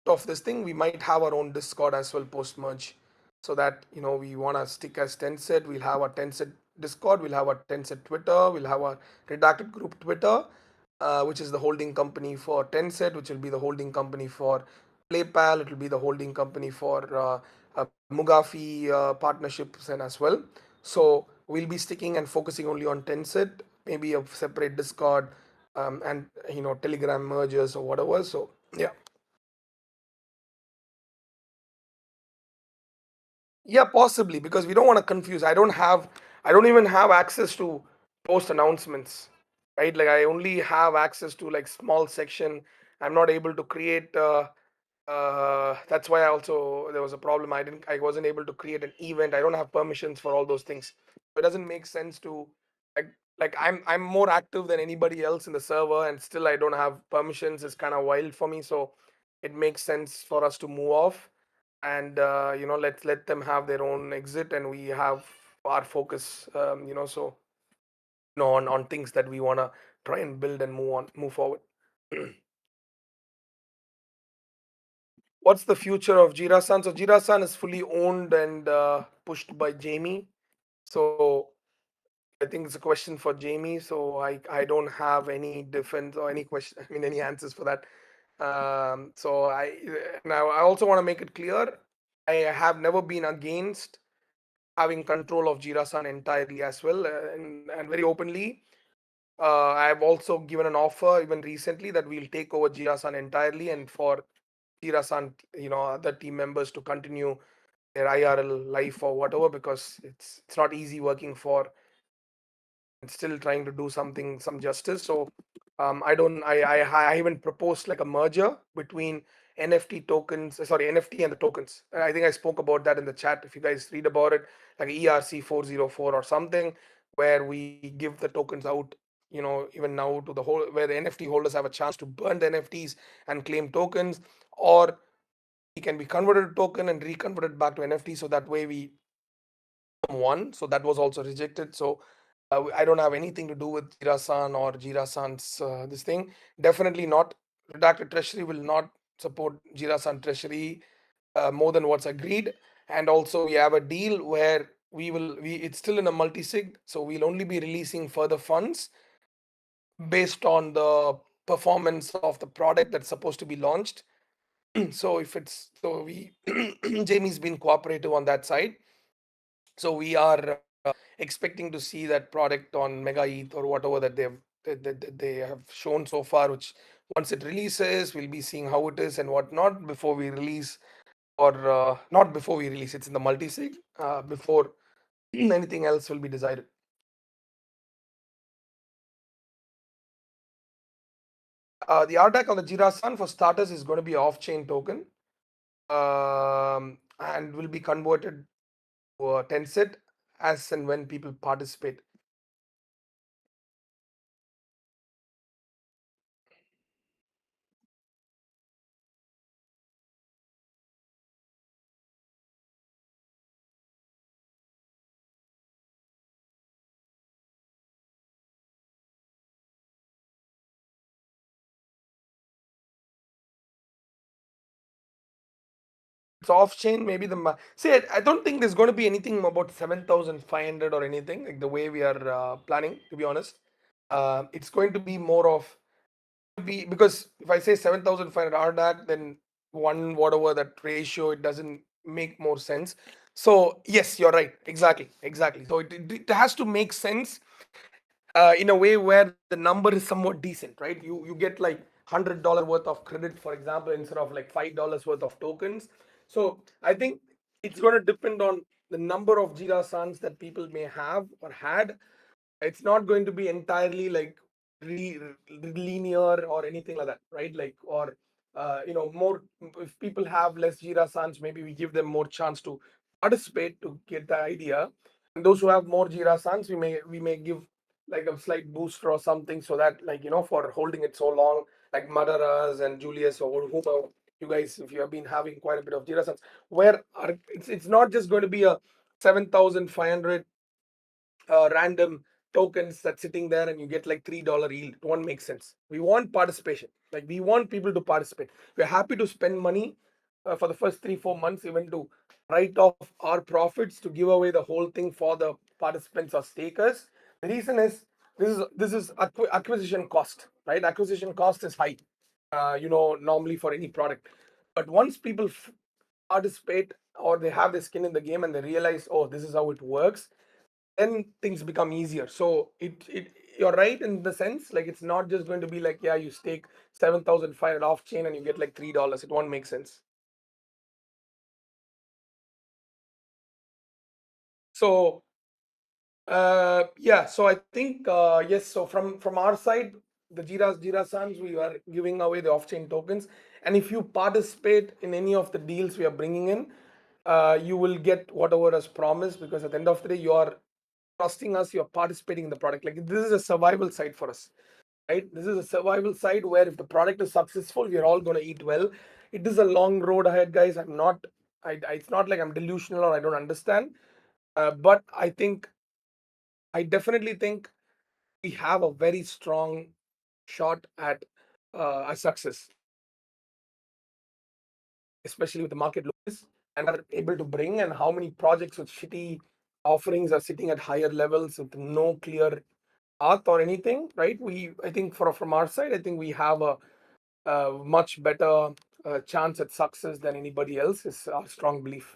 of this thing. We might have our own Discord as well post merge, so that we want to stick as Tencent. We'll have our Tencent Discord, we'll have our Tencent Twitter, we'll have our Redacted group Twitter, which is the holding company for Tencent, which will be the holding company for PlayPal. It will be the holding company for Mugafi partnerships and as well. So we'll be sticking and focusing only on Tencent, maybe a separate Discord, and Telegram mergers or whatever. So yeah. Yeah, possibly, because we don't want to confuse. I don't even have access to post announcements, right? Like I only have access to like small section. I'm not able to create. That's why I also there was a problem. I wasn't able to create an event. I don't have permissions for all those things. It doesn't make sense to like I'm more active than anybody else in the server, and still I don't have permissions. It's kind of wild for me. So it makes sense for us to move off and let's let them have their own exit, and we have our focus, so on things that we want to try and build and move forward. What's the future of Jira-san? So Jira-san is fully owned and pushed by Jamie. So I think it's a question for Jamie. So I don't have any defense or any question. I mean any answers for that. So now I also want to make it clear. I have never been against having control of Jira-san entirely as well, and very openly. I've also given an offer even recently that we'll take over Jira-san entirely, and for Jira-san, other team members to continue their IRL life or whatever, because it's not easy working for and still trying to do some justice. So I even proposed like a merger between NFT tokens, sorry, NFT and the tokens. I think I spoke about that in the chat. If you guys read about it, like ERC 404 or something, where we give the tokens out, even now to the whole, where the NFT holders have a chance to burn the NFTs and claim tokens, or it can be converted to token and reconverted back to NFT. So that way we one. So that was also rejected. So I don't have anything to do with Jira-san or Jira-san's this thing. Definitely not. Redacted Treasury will not support Jira-san Treasury more than what's agreed. And also we have a deal where we it's still in a multi-sig, so we'll only be releasing further funds based on the performance of the product that's supposed to be launched. So if it's so we Jamie's been cooperative on that side. So we are expecting to see that product on Mega ETH or whatever that they have shown so far. Which once it releases, we'll be seeing how it is and whatnot before we release, or not before we release. It's in the multi-sig before anything else will be decided. The RDAC on the Jira-san for starters is going to be off-chain token, and will be converted to Tencent as and when people participate. It's off chain, maybe see. I don't think there's going to be anything about 7,500 or anything like the way we are planning. To be honest, it's going to be more of because if I say 7,500 RDAC, then one whatever that ratio, it doesn't make more sense. So yes, you're right. Exactly. So it has to make sense in a way where the number is somewhat decent, right? You get like $100 worth of credit, for example, instead of like $5 worth of tokens. So I think it's going to depend on the number of Jira Sans that people may have or had. It's not going to be entirely like linear or anything like that, right? Like, or more, if people have less Jira Sans, maybe we give them more chance to participate to get the idea. And those who have more Jira Sans, we may give like a slight booster or something, so that, like, for holding it so long, like Madaras and Julius or whomever, you guys, if you have been having quite a bit of Jira Sans, where it's not just going to be a 7,500 random tokens that's sitting there and you get like $3 yield. It won't make sense. We want participation. Like, we want people to participate. We're happy to spend money for the first 3-4 months, even to write off our profits to give away the whole thing for the participants or stakers. The reason is this is acquisition cost, right? Acquisition cost is high, normally for any product. But once people participate or they have their skin in the game and they realize, oh, this is how it works, then things become easier. So it you're right in the sense, like it's not just going to be like, yeah, you stake 7,500 off chain and you get like $3. It won't make sense. So yeah, so I think yes. So from our side, the Jira Sans, we are giving away the off-chain tokens, and if you participate in any of the deals we are bringing in, you will get whatever as promised. Because at the end of the day, you are trusting us, you are participating in the product. Like this is a survival side for us, right? This is a survival side where if the product is successful, we are all going to eat well. It is a long road ahead, guys. I'm not. It's not like I'm delusional or I don't understand, but I definitely think we have a very strong shot at a success, especially with the market looks and are able to bring, and how many projects with shitty offerings are sitting at higher levels with no clear path or anything, right? I think from our side, I think we have a much better chance at success than anybody else. Is our strong belief.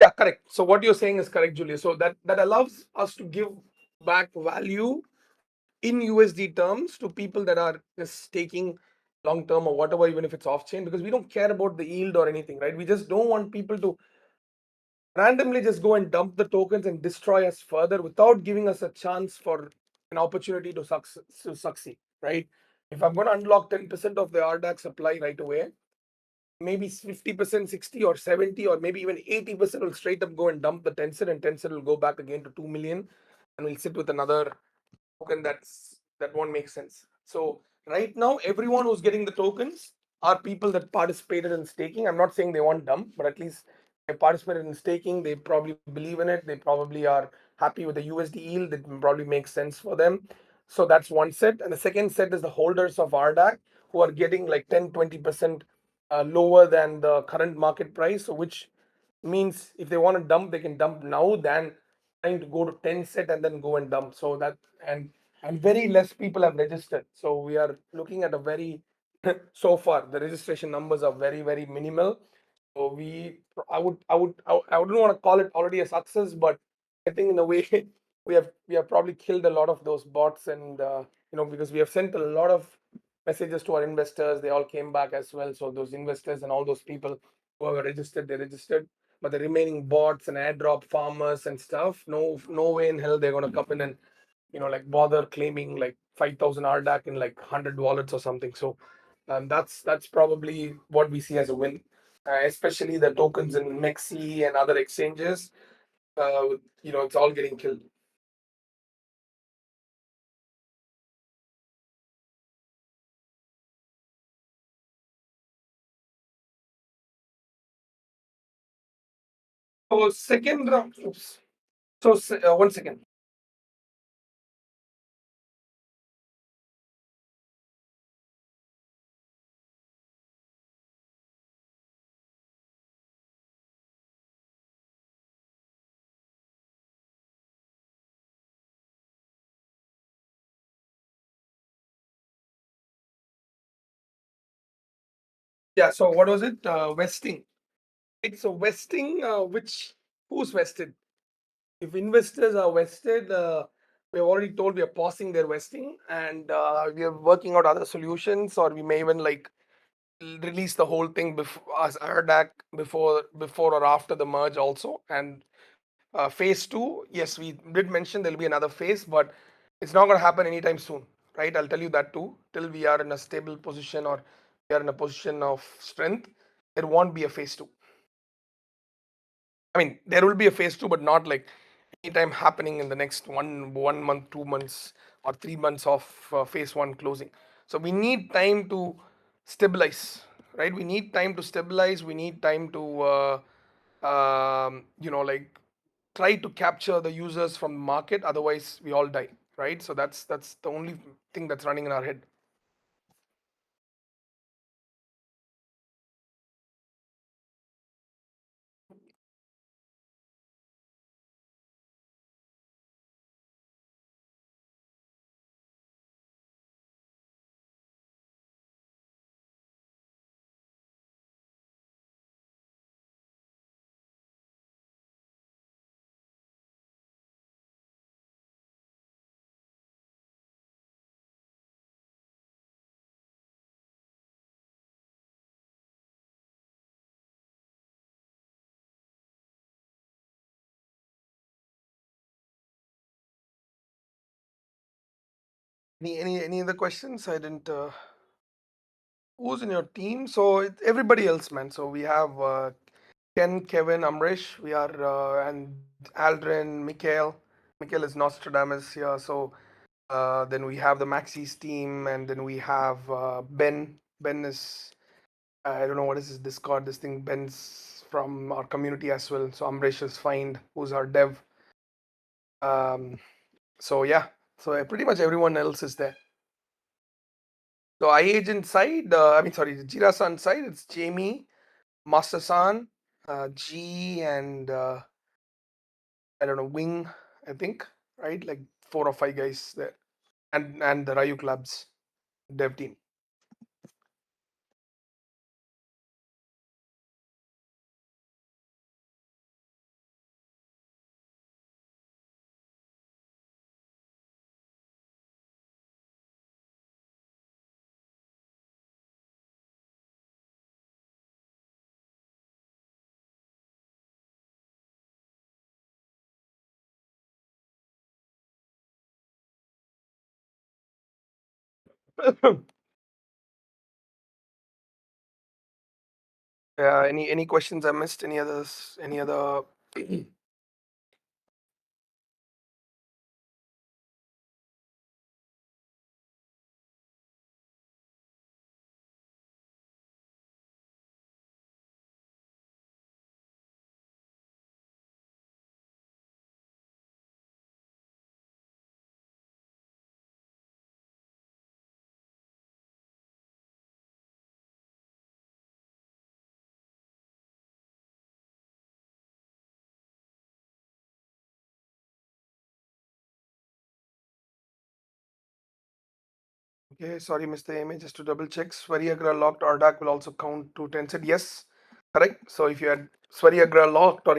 Yeah, correct. So what you're saying is correct, Julia. So that allows us to give back value in USD terms to people that are just taking long term or whatever, even if it's off chain, because we don't care about the yield or anything, right? We just don't want people to randomly just go and dump the tokens and destroy us further without giving us a chance for an opportunity to succeed, right? If I'm going to unlock 10% of the RDAC supply right away, maybe 50%, 60 or 70, or maybe even 80% will straight up go and dump the Tencent, and Tencent will go back again to 2 million, and we'll sit with another token that won't make sense. So right now, everyone who's getting the tokens are people that participated in staking. I'm not saying they want dump, but at least they participated in staking. They probably believe in it. They probably are happy with the USD yield. It probably makes sense for them. So that's one set. And the second set is the holders of RDAC who are getting like 10, 20% lower than the current market price. So which means if they want to dump, they can dump now than trying to go to 10 set and then go and dump. So that and very less people have registered. So we are looking at a very so far the registration numbers are very minimal. So I wouldn't want to call it already a success, but I think in a way we have probably killed a lot of those bots, and because we have sent a lot of messages to our investors. They all came back as well. So those investors and all those people who have registered, they registered. But the remaining bots and airdrop farmers and stuff, no way in hell they're gonna come in and like bother claiming like 5,000 RDAC in like 100 wallets or something. So that's probably what we see as a win, especially the tokens in Mexi and other exchanges. It's all getting killed. So second round. Oops. So 1 second. Yeah. So what was it? Vesting. Right? So vesting, who's vested? If investors are vested, we have already told we are pausing their vesting, and we are working out other solutions, or we may even like release the whole thing before as RDAC before or after the merge also. And phase two, yes, we did mention there'll be another phase, but it's not going to happen anytime soon, right? I'll tell you that too. Till we are in a stable position or we are in a position of strength, there won't be a phase two. I mean, there will be a phase two, but not like anytime happening in the next one month, 2 months, or 3 months of phase one closing. So we need time to stabilize, right? We need time to stabilize. We need time to like try to capture the users from the market. Otherwise, we all die, right? So that's the only thing that's running in our head. Any other questions? I didn't. Who's in your team? So everybody else, man. So we have Ken, Kevin, Amrish. We are and Aldrin, Mikhail. Mikhail is Nostradamus here. So then we have the Maxis team, and then we have Ben. Ben is I don't know what is his Discord. This thing. Ben's from our community as well. So Amrish is Find, who's our dev. Um, so yeah. So pretty much everyone else is there. So I agent side. I mean, sorry, the Jira-san side. It's Jamie, Master San, G, and I don't know Wing. I think right, like 4 or 5 guys there, and the Ryuk Labs dev team. Any questions I missed? Any others? Any other? Okay, sorry, Mr. Amy, just to double check. Swariagra locked Ardak will also count to 10 set. Yes, correct. So if you had Swariagra locked or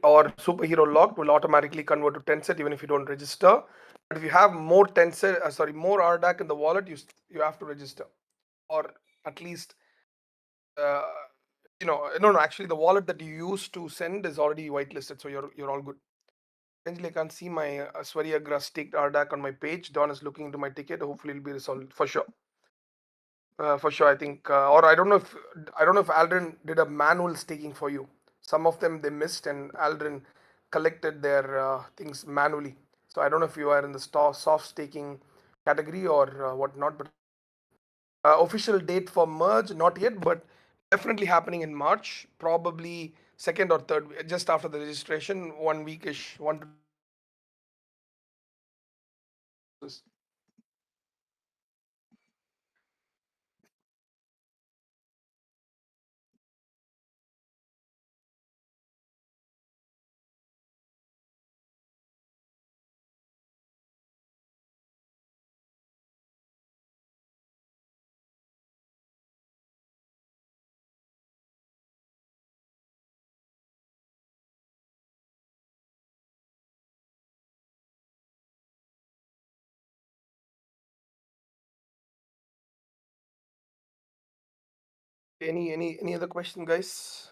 or superhero locked will automatically convert to 10 set even if you don't register. But if you have more 10 set, more Ardak in the wallet, you have to register. Or at least, uh, no, actually the wallet that you use to send is already whitelisted. So you're all good. Essentially, I can't see my Swariagra staked Ardak on my page. Don is looking into my ticket. Hopefully it'll be resolved for sure. For sure, I think, or I don't know if Aldrin did a manual staking for you. Some of them they missed, and Aldrin collected their things manually. So I don't know if you are in the soft staking category or whatnot. But official date for merge not yet, but definitely happening in March, probably second or third, just after the registration, 1 weekish, 1 to 2 weeks. Any other question, guys?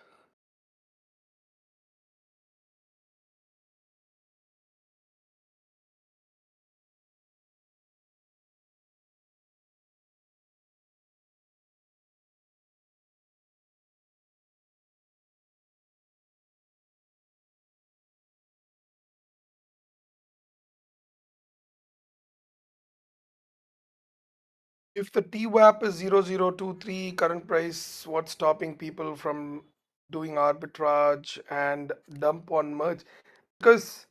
If the TWAP is 0023 current price, what's stopping people from doing arbitrage and dump on merge? because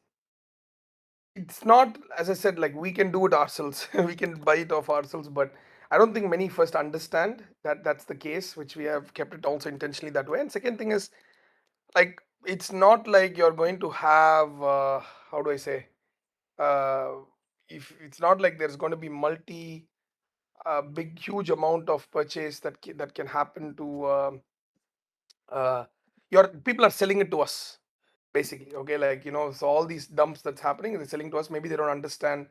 it's not, as I said, like we can do it ourselves. We can buy it off ourselves, but I don't think many first understand that that's the case, which we have kept it also intentionally that way. And second thing is, like, it's not like you're going to have how do I say, uh, if it's not like there's going to be multi big huge amount of purchase that can happen to uh, your people are selling it to us basically. Okay, like, so all these dumps that's happening, they're selling to us. Maybe they don't understand,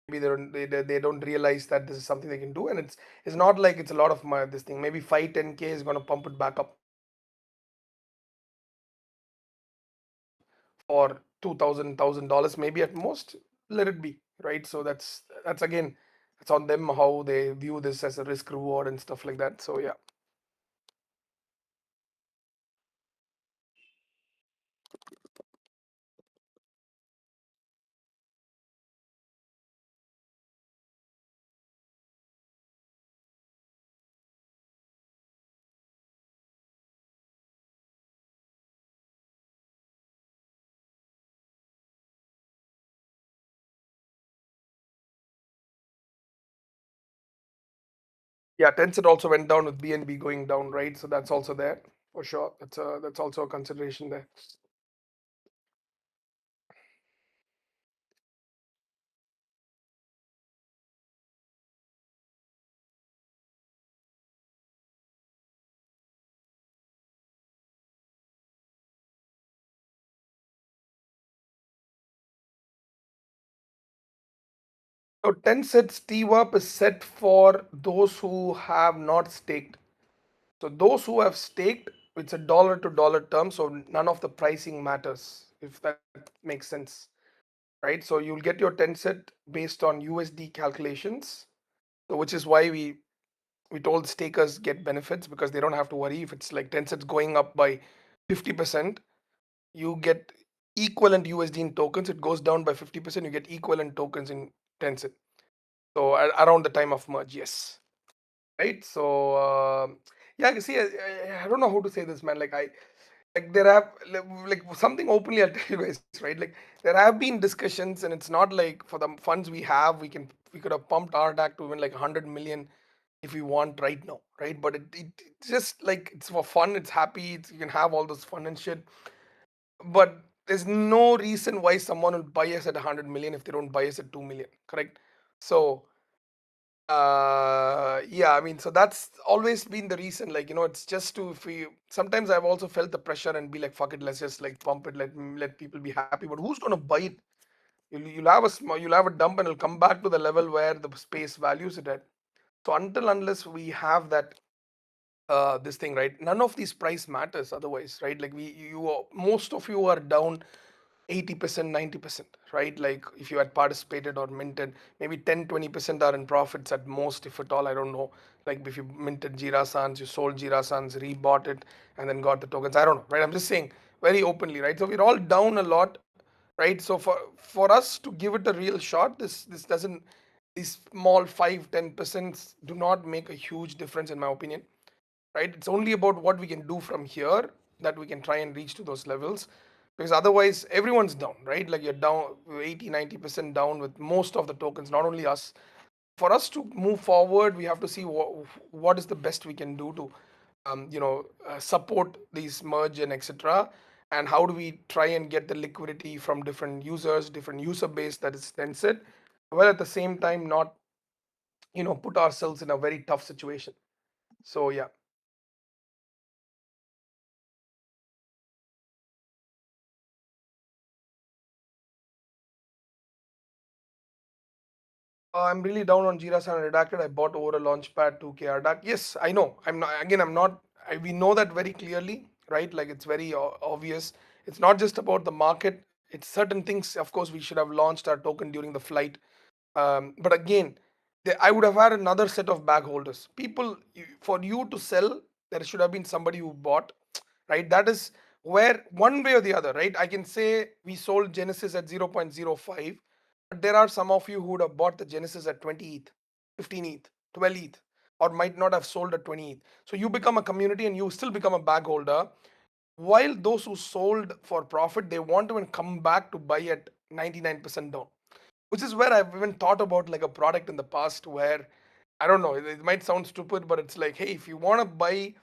maybe they don't realize that this is something they can do. And it's not like it's a lot of this thing. Maybe 5 10K is going to pump it back up or $2,000 maybe at most. Let it be, right? So that's again, it's on them how they view this as a risk reward and stuff like that. So yeah. Yeah, Tencent also went down with BNB going down, right? So that's also there for sure. That's also a consideration there. So Tencent's TWAP is set for those who have not staked. So those who have staked, it's a dollar to dollar term, so none of the pricing matters, if that makes sense, right? So you'll get your Tencent based on USD calculations. So which is why we told stakers get benefits, because they don't have to worry if it's like Tencent's going up by 50%, you get equivalent USD in tokens. It goes down by 50%, you get equivalent tokens in Tencent. So around the time of merge, yes, right. So yeah, see, I don't know how to say this, man. Like like there have like something openly, I'll tell you guys, right? Like there have been discussions, and it's not like for the funds we have, we could have pumped our DAC to win like 100 million if we want right now, right? But it's just like it's for fun, it's happy, you can have all this fun and shit. But there's no reason why someone will buy us at 100 million if they don't buy us at 2 million, correct? So yeah, I mean, so that's always been the reason, like, it's just to, if we, sometimes I've also felt the pressure and be like, fuck it, let's just like pump it, let people be happy. But who's going to buy it? You'll have a small, you'll have a dump, and it'll come back to the level where the space values it at. So until unless we have that this thing, right, none of these price matters otherwise, right? Like most of you are down 80%, 90%, right? Like if you had participated or minted, maybe 10 20% are in profits at most, if at all. I don't know. Like if you minted Jira Sans, you sold Jira Sans, rebought it, and then got the tokens, I don't know, right? I'm just saying very openly, right? So we're all down a lot, right? So for us to give it a real shot, this doesn't, these small 5 10% do not make a huge difference in my opinion, right? It's only about what we can do from here, that we can try and reach to those levels, because otherwise everyone's down, right? Like you're down 80 90% down with most of the tokens, not only us. For us to move forward, we have to see what is the best we can do to support these merge and etc. And how do we try and get the liquidity from different users, different user base that is then said, while at the same time not put ourselves in a very tough situation. So yeah. I'm really down on Jira San Redacted. I bought over a Launchpad 2K RDAC. Yes, I know. I'm not, again, I'm not, we know that very clearly, right? Like it's very obvious. It's not just about the market, it's certain things. Of course, we should have launched our token during the flight. But again, I would have had another set of bag holders. People, for you to sell, there should have been somebody who bought, right? That is where one way or the other, right? I can say we sold Genesis at 0.05, but there are some of you who would have bought the Genesis at 20 ETH, 15 ETH, 12 ETH, or might not have sold at 20 ETH. So you become a community and you still become a bag holder. while those who sold for profit, they want to even come back to buy at 99% down, which is where I've even thought about like a product in the past where I don't know, it might sound stupid, but it's like, hey, if you want to buy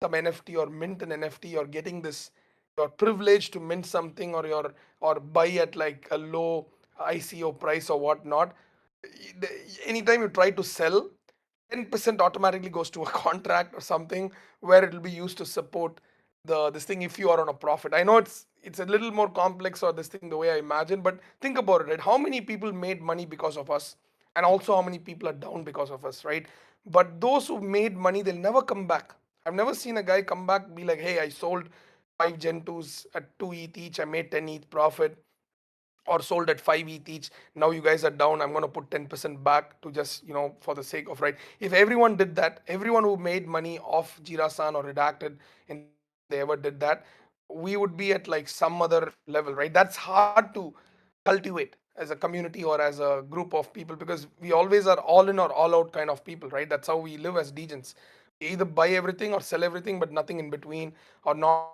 some NFT or mint an NFT, you're getting this, you're privileged to mint something, or or buy at like a low ICO price or whatnot. Anytime you try to sell, 10% automatically goes to a contract or something where it will be used to support the this thing if you are on a profit. I know it's a little more complex or this thing the way I imagine, but think about it, right? How many people made money because of us, and also how many people are down because of us, right? But those who made money, they'll never come back. I've never seen a guy come back be like, hey, I sold 5 Gen 2s at 2 ETH each, I made 10 ETH profit, or sold at 5 ETH each. Now you guys are down. I'm going to put 10% back to just, for the sake of, right. If everyone did that, everyone who made money off Jirasan or Redacted, and they ever did that, we would be at like some other level, right? That's hard to cultivate as a community or as a group of people, because we always are all in or all out kind of people, right? That's how we live as degens. We either buy everything or sell everything, but nothing in between, or not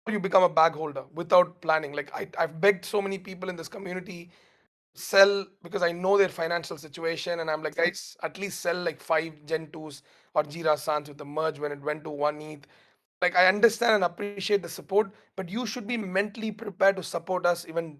even a bag holder, or you become a bag holder without planning. Like I've begged so many people in this community sell because I know their financial situation, and I'm like, guys, at least sell like 5 Gen 2s or Jira Sans with the merge when it went to 1 ETH. Like I understand and appreciate the support, but you should be mentally prepared to support us even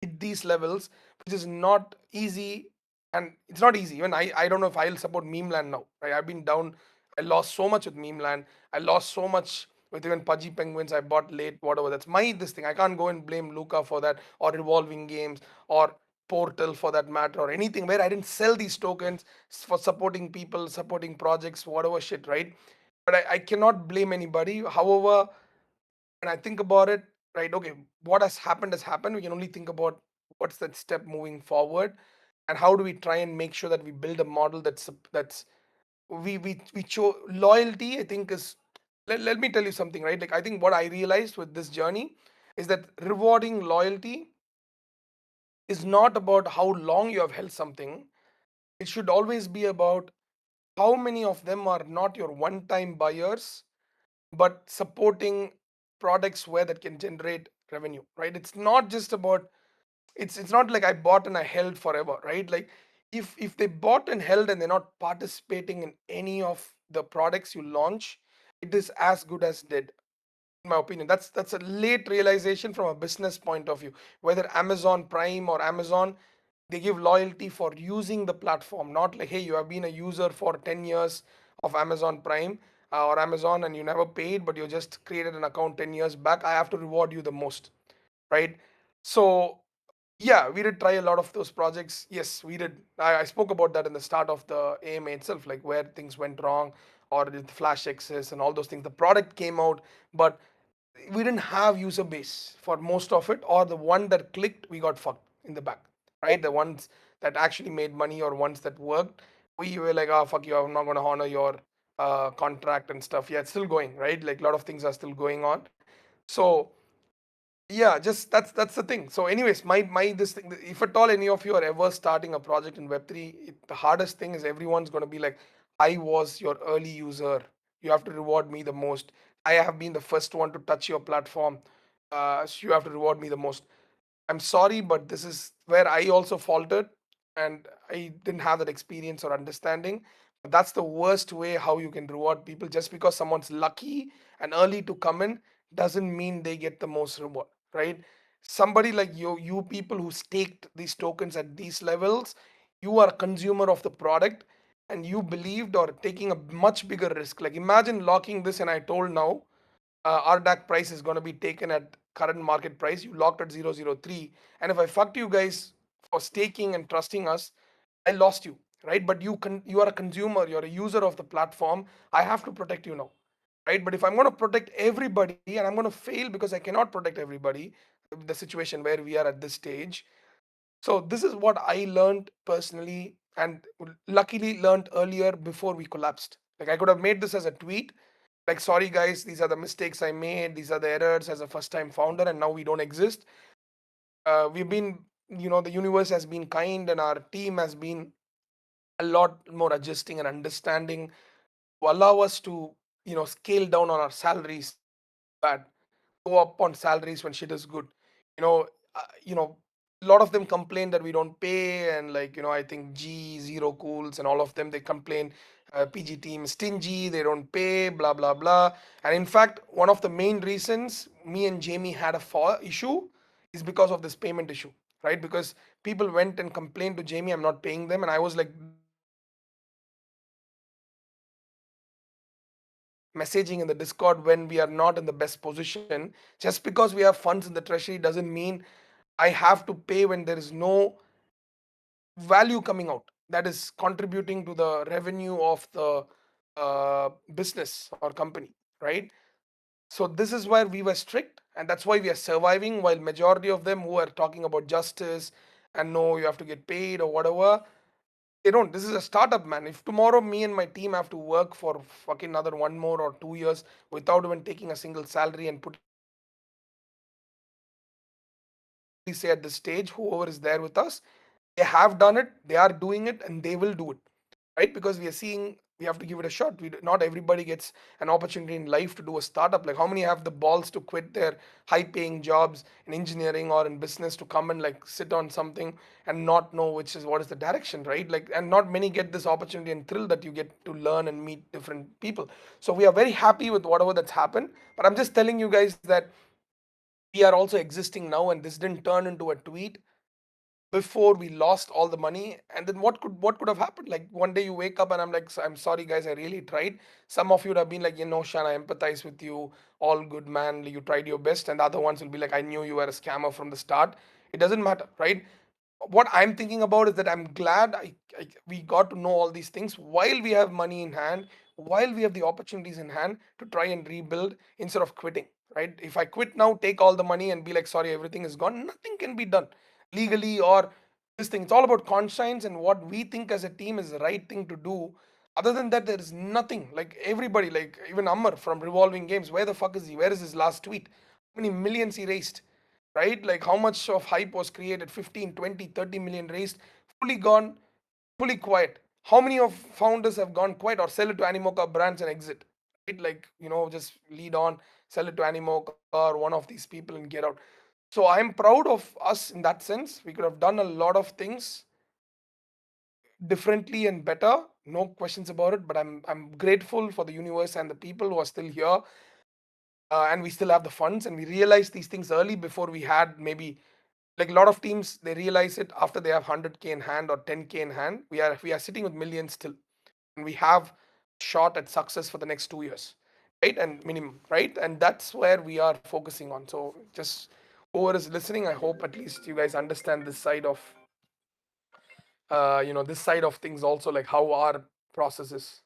at these levels, which is not easy. And it's not easy. Even I don't know if I'll support meme land now. Right? I've been down. I lost so much with meme land. I lost so much with even Pudgy Penguins. I bought late, whatever. That's my this thing. I can't go and blame Luca for that, or revolving games, or Portal for that matter, or anything where I didn't sell these tokens for supporting people, supporting projects, whatever shit, right? But I cannot blame anybody. However, when I think about it, right, okay, what has happened. We can only think about what's that step moving forward, and how do we try and make sure that we build a model that's we show loyalty. I think is let me tell you something, right? Like I think what I realized with this journey is that rewarding loyalty is not about how long you have held something. It should always be about how many of them are not your one time buyers, but supporting products where that can generate revenue, right? It's not just about, it's not like I bought and I held forever, right? Like if they bought and held and they're not participating in any of the products you launch, it is as good as dead, in my opinion. That's a late realization from a business point of view. Whether Amazon Prime or Amazon, they give loyalty for using the platform, not like, hey, you have been a user for 10 years of Amazon Prime or Amazon, and you never paid, but you just created an account 10 years back, I have to reward you the most, right? So yeah, we did try a lot of those projects. Yes, we did. I spoke about that in the start of the AMA itself, like where things went wrong, or the flash access and all those things. The product came out, but we didn't have user base for most of it, or the one that clicked, we got fucked in the back, right? The ones that actually made money or ones that worked, we were like, oh fuck you, I'm not going to honor your contract and stuff. Yeah, it's still going, right? Like a lot of things are still going on. So yeah, just that's the thing. So anyways, my this thing, if at all any of you are ever starting a project in Web3, the hardest thing is everyone's going to be like, I was your early user, you have to reward me the most. I have been the first one to touch your platform, so you have to reward me the most. I'm sorry, but this is where I also faltered, and I didn't have that experience or understanding. But that's the worst way how you can reward people. Just because someone's lucky and early to come in doesn't mean they get the most reward, right? Somebody like you people who staked these tokens at these levels, you are a consumer of the product, and you believed or taking a much bigger risk. Like imagine locking this, and I told now RDAC price is going to be taken at current market price. You locked at 003. And if I fucked you guys for staking and trusting us, I lost you, right? But you are a consumer, you're a user of the platform. I have to protect you now, right? But if I'm going to protect everybody and I'm going to fail because I cannot protect everybody, the situation where we are at this stage. So this is what I learned personally, and luckily learned earlier before we collapsed. Like I could have made this as a tweet, like, sorry guys, these are the mistakes I made, these are the errors as a first time founder, and now we don't exist. We've been, the universe has been kind, and our team has been a lot more adjusting and understanding allow us to, scale down on our salaries bad, go up on salaries when shit is good. You know, a lot of them complain that we don't pay, and like, I think G Zero Cools and all of them, they complain. PG team is stingy, they don't pay, blah blah blah. And in fact, one of the main reasons me and Jamie had a issue is because of this payment issue, right? Because people went and complained to Jamie, I'm not paying them, and I was like, messaging in the Discord when we are not in the best position. Just because we have funds in the treasury doesn't mean I have to pay when there is no value coming out that is contributing to the revenue of the business or company, right? So this is where we were strict, and that's why we are surviving. While majority of them who are talking about justice and no, you have to get paid or whatever, they don't. This is a startup, man. If tomorrow me and my team have to work for fucking another 1 more or 2 years without even taking a single salary and put say at this stage, whoever is there with us, they have done it, they are doing it, and they will do it, right? Because we are seeing we have to give it a shot. Not everybody gets an opportunity in life to do a startup. Like, how many have the balls to quit their high paying jobs in engineering or in business to come and like sit on something and not know which is what is the direction, right? Like, and not many get this opportunity and thrill that you get to learn and meet different people. So we are very happy with whatever that's happened, but I'm just telling you guys that we are also existing now, and this didn't turn into a tweet before we lost all the money. And then what could have happened? Like, one day you wake up and I'm like, I'm sorry guys, I really tried. Some of you would have been like, Shan, I empathize with you, all good, man, you tried your best. And the other ones will be like, I knew you were a scammer from the start. It doesn't matter, right? What I'm thinking about is that I'm glad we got to know all these things while we have money in hand, while we have the opportunities in hand to try and rebuild instead of quitting. Right? If I quit now, take all the money and be like, sorry, everything is gone, nothing can be done legally or this thing. It's all about conscience and what we think as a team is the right thing to do. Other than that, there is nothing. Like everybody, like even Ammar from Revolving Games, where the fuck is he? Where is his last tweet? How many millions he raised? Right? Like how much of hype was created? 15, 20, 30 million raised, fully gone, fully quiet. How many of founders have gone quiet or sell it to Animoca brands and exit? Right? Like, just lead on, sell it to Animoca or one of these people and get out. So I'm proud of us in that sense. We could have done a lot of things differently and better, no questions about it. But I'm grateful for the universe and the people who are still here, and we still have the funds, and we realized these things early before we had maybe like a lot of teams they realize it after they have 100K in hand or 10K in hand. We are sitting with millions still, and we have shot at success for the next 2 years, right? And minimum, right? And that's where we are focusing on. So just whoever is listening, I hope at least you guys understand this side of this side of things also, like how our process is.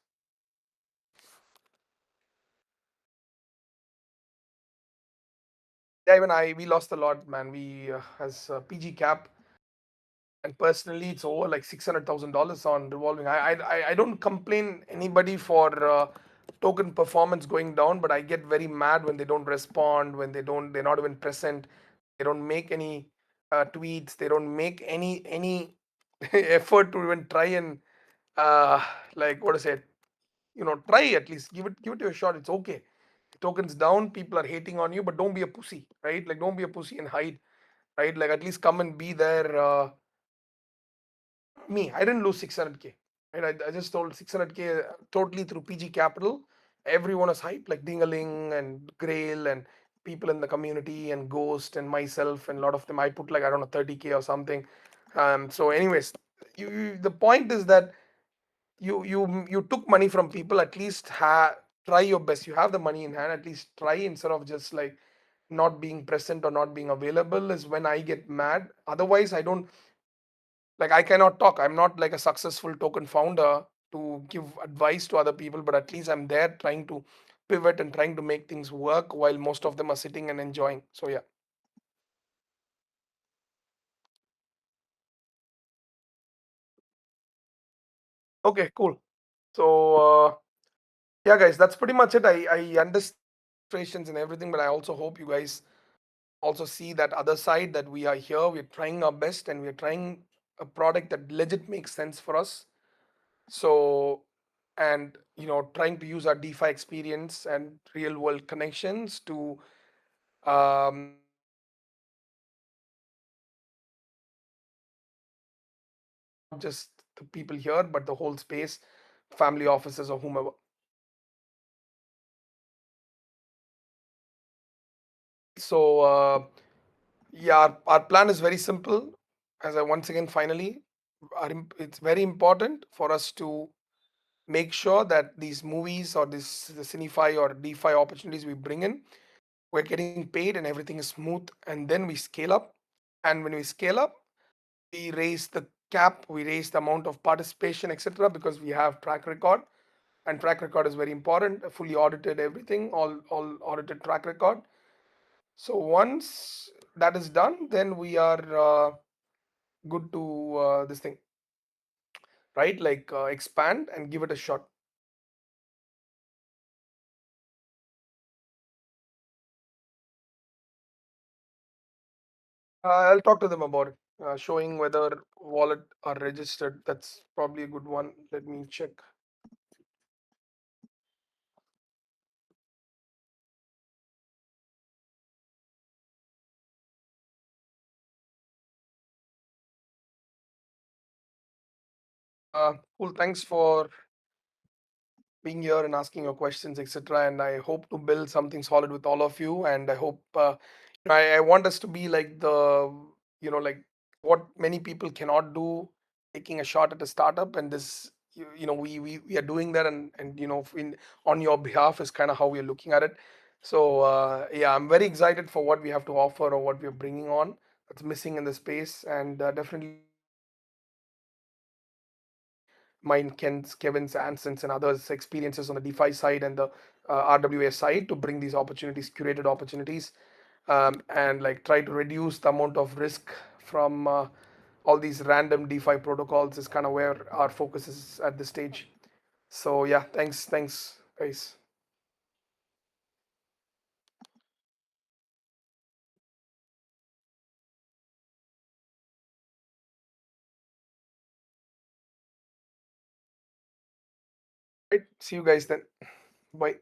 Yeah, even we lost a lot, man. We as PG cap, and personally it's over like $600,000 on revolving. I don't complain anybody for token performance going down, but I get very mad when they don't respond, when they're not even present, they don't make any tweets, they don't make any effort to even try and uh like what to say, try, at least give it a shot. It's okay. Tokens down, people are hating on you, but don't be a pussy, right? Like, don't be a pussy and hide, right? Like, at least come and be there. Me, I didn't lose 600K. Right? I just told 600K totally through PG Capital. Everyone was hyped, like Dingaling and Grail and people in the community and Ghost and myself and a lot of them. I put like, I don't know, 30K or something. So anyways, the point is that you took money from people. At least try your best. You have the money in hand, at least try, instead of just like not being present or not being available is when I get mad. Otherwise, I don't, like, I cannot talk. I'm not like a successful token founder to give advice to other people, but at least I'm there trying to pivot and trying to make things work while most of them are sitting and enjoying. So yeah. Okay, cool. So yeah, guys, that's pretty much it. I understand frustrations and everything, but I also hope you guys also see that other side, that we are here, we're trying our best, and we're trying a product that legit makes sense for us. So and trying to use our DeFi experience and real world connections to not just the people here, but the whole space, family offices or whomever. So yeah, our plan is very simple. As I once again finally, it's very important for us to make sure that these movies or this the Cinefy or DeFi opportunities we bring in, we're getting paid and everything is smooth, and then we scale up. And when we scale up, we raise the cap, we raise the amount of participation, etc. Because we have track record, and track record is very important. Fully audited everything, all audited track record. So once that is done, then we are good to this thing, right? Like expand and give it a shot. I'll talk to them about it. Showing whether wallet are registered. That's probably a good one. Let me check. Cool. Thanks for being here and asking your questions, etc. And I hope to build something solid with all of you. And I hope I want us to be like like what many people cannot do, taking a shot at a startup. And this, we are doing that, and in on your behalf is kind of how we're looking at it. So yeah, I'm very excited for what we have to offer or what we're bringing on that's missing in the space, and definitely mine, Kevin's, Anson's, and others' experiences on the DeFi side and the RWA side to bring these opportunities, curated opportunities, and like try to reduce the amount of risk from all these random DeFi protocols is kind of where our focus is at this stage. So yeah, thanks, guys. Right, see you guys then. Bye.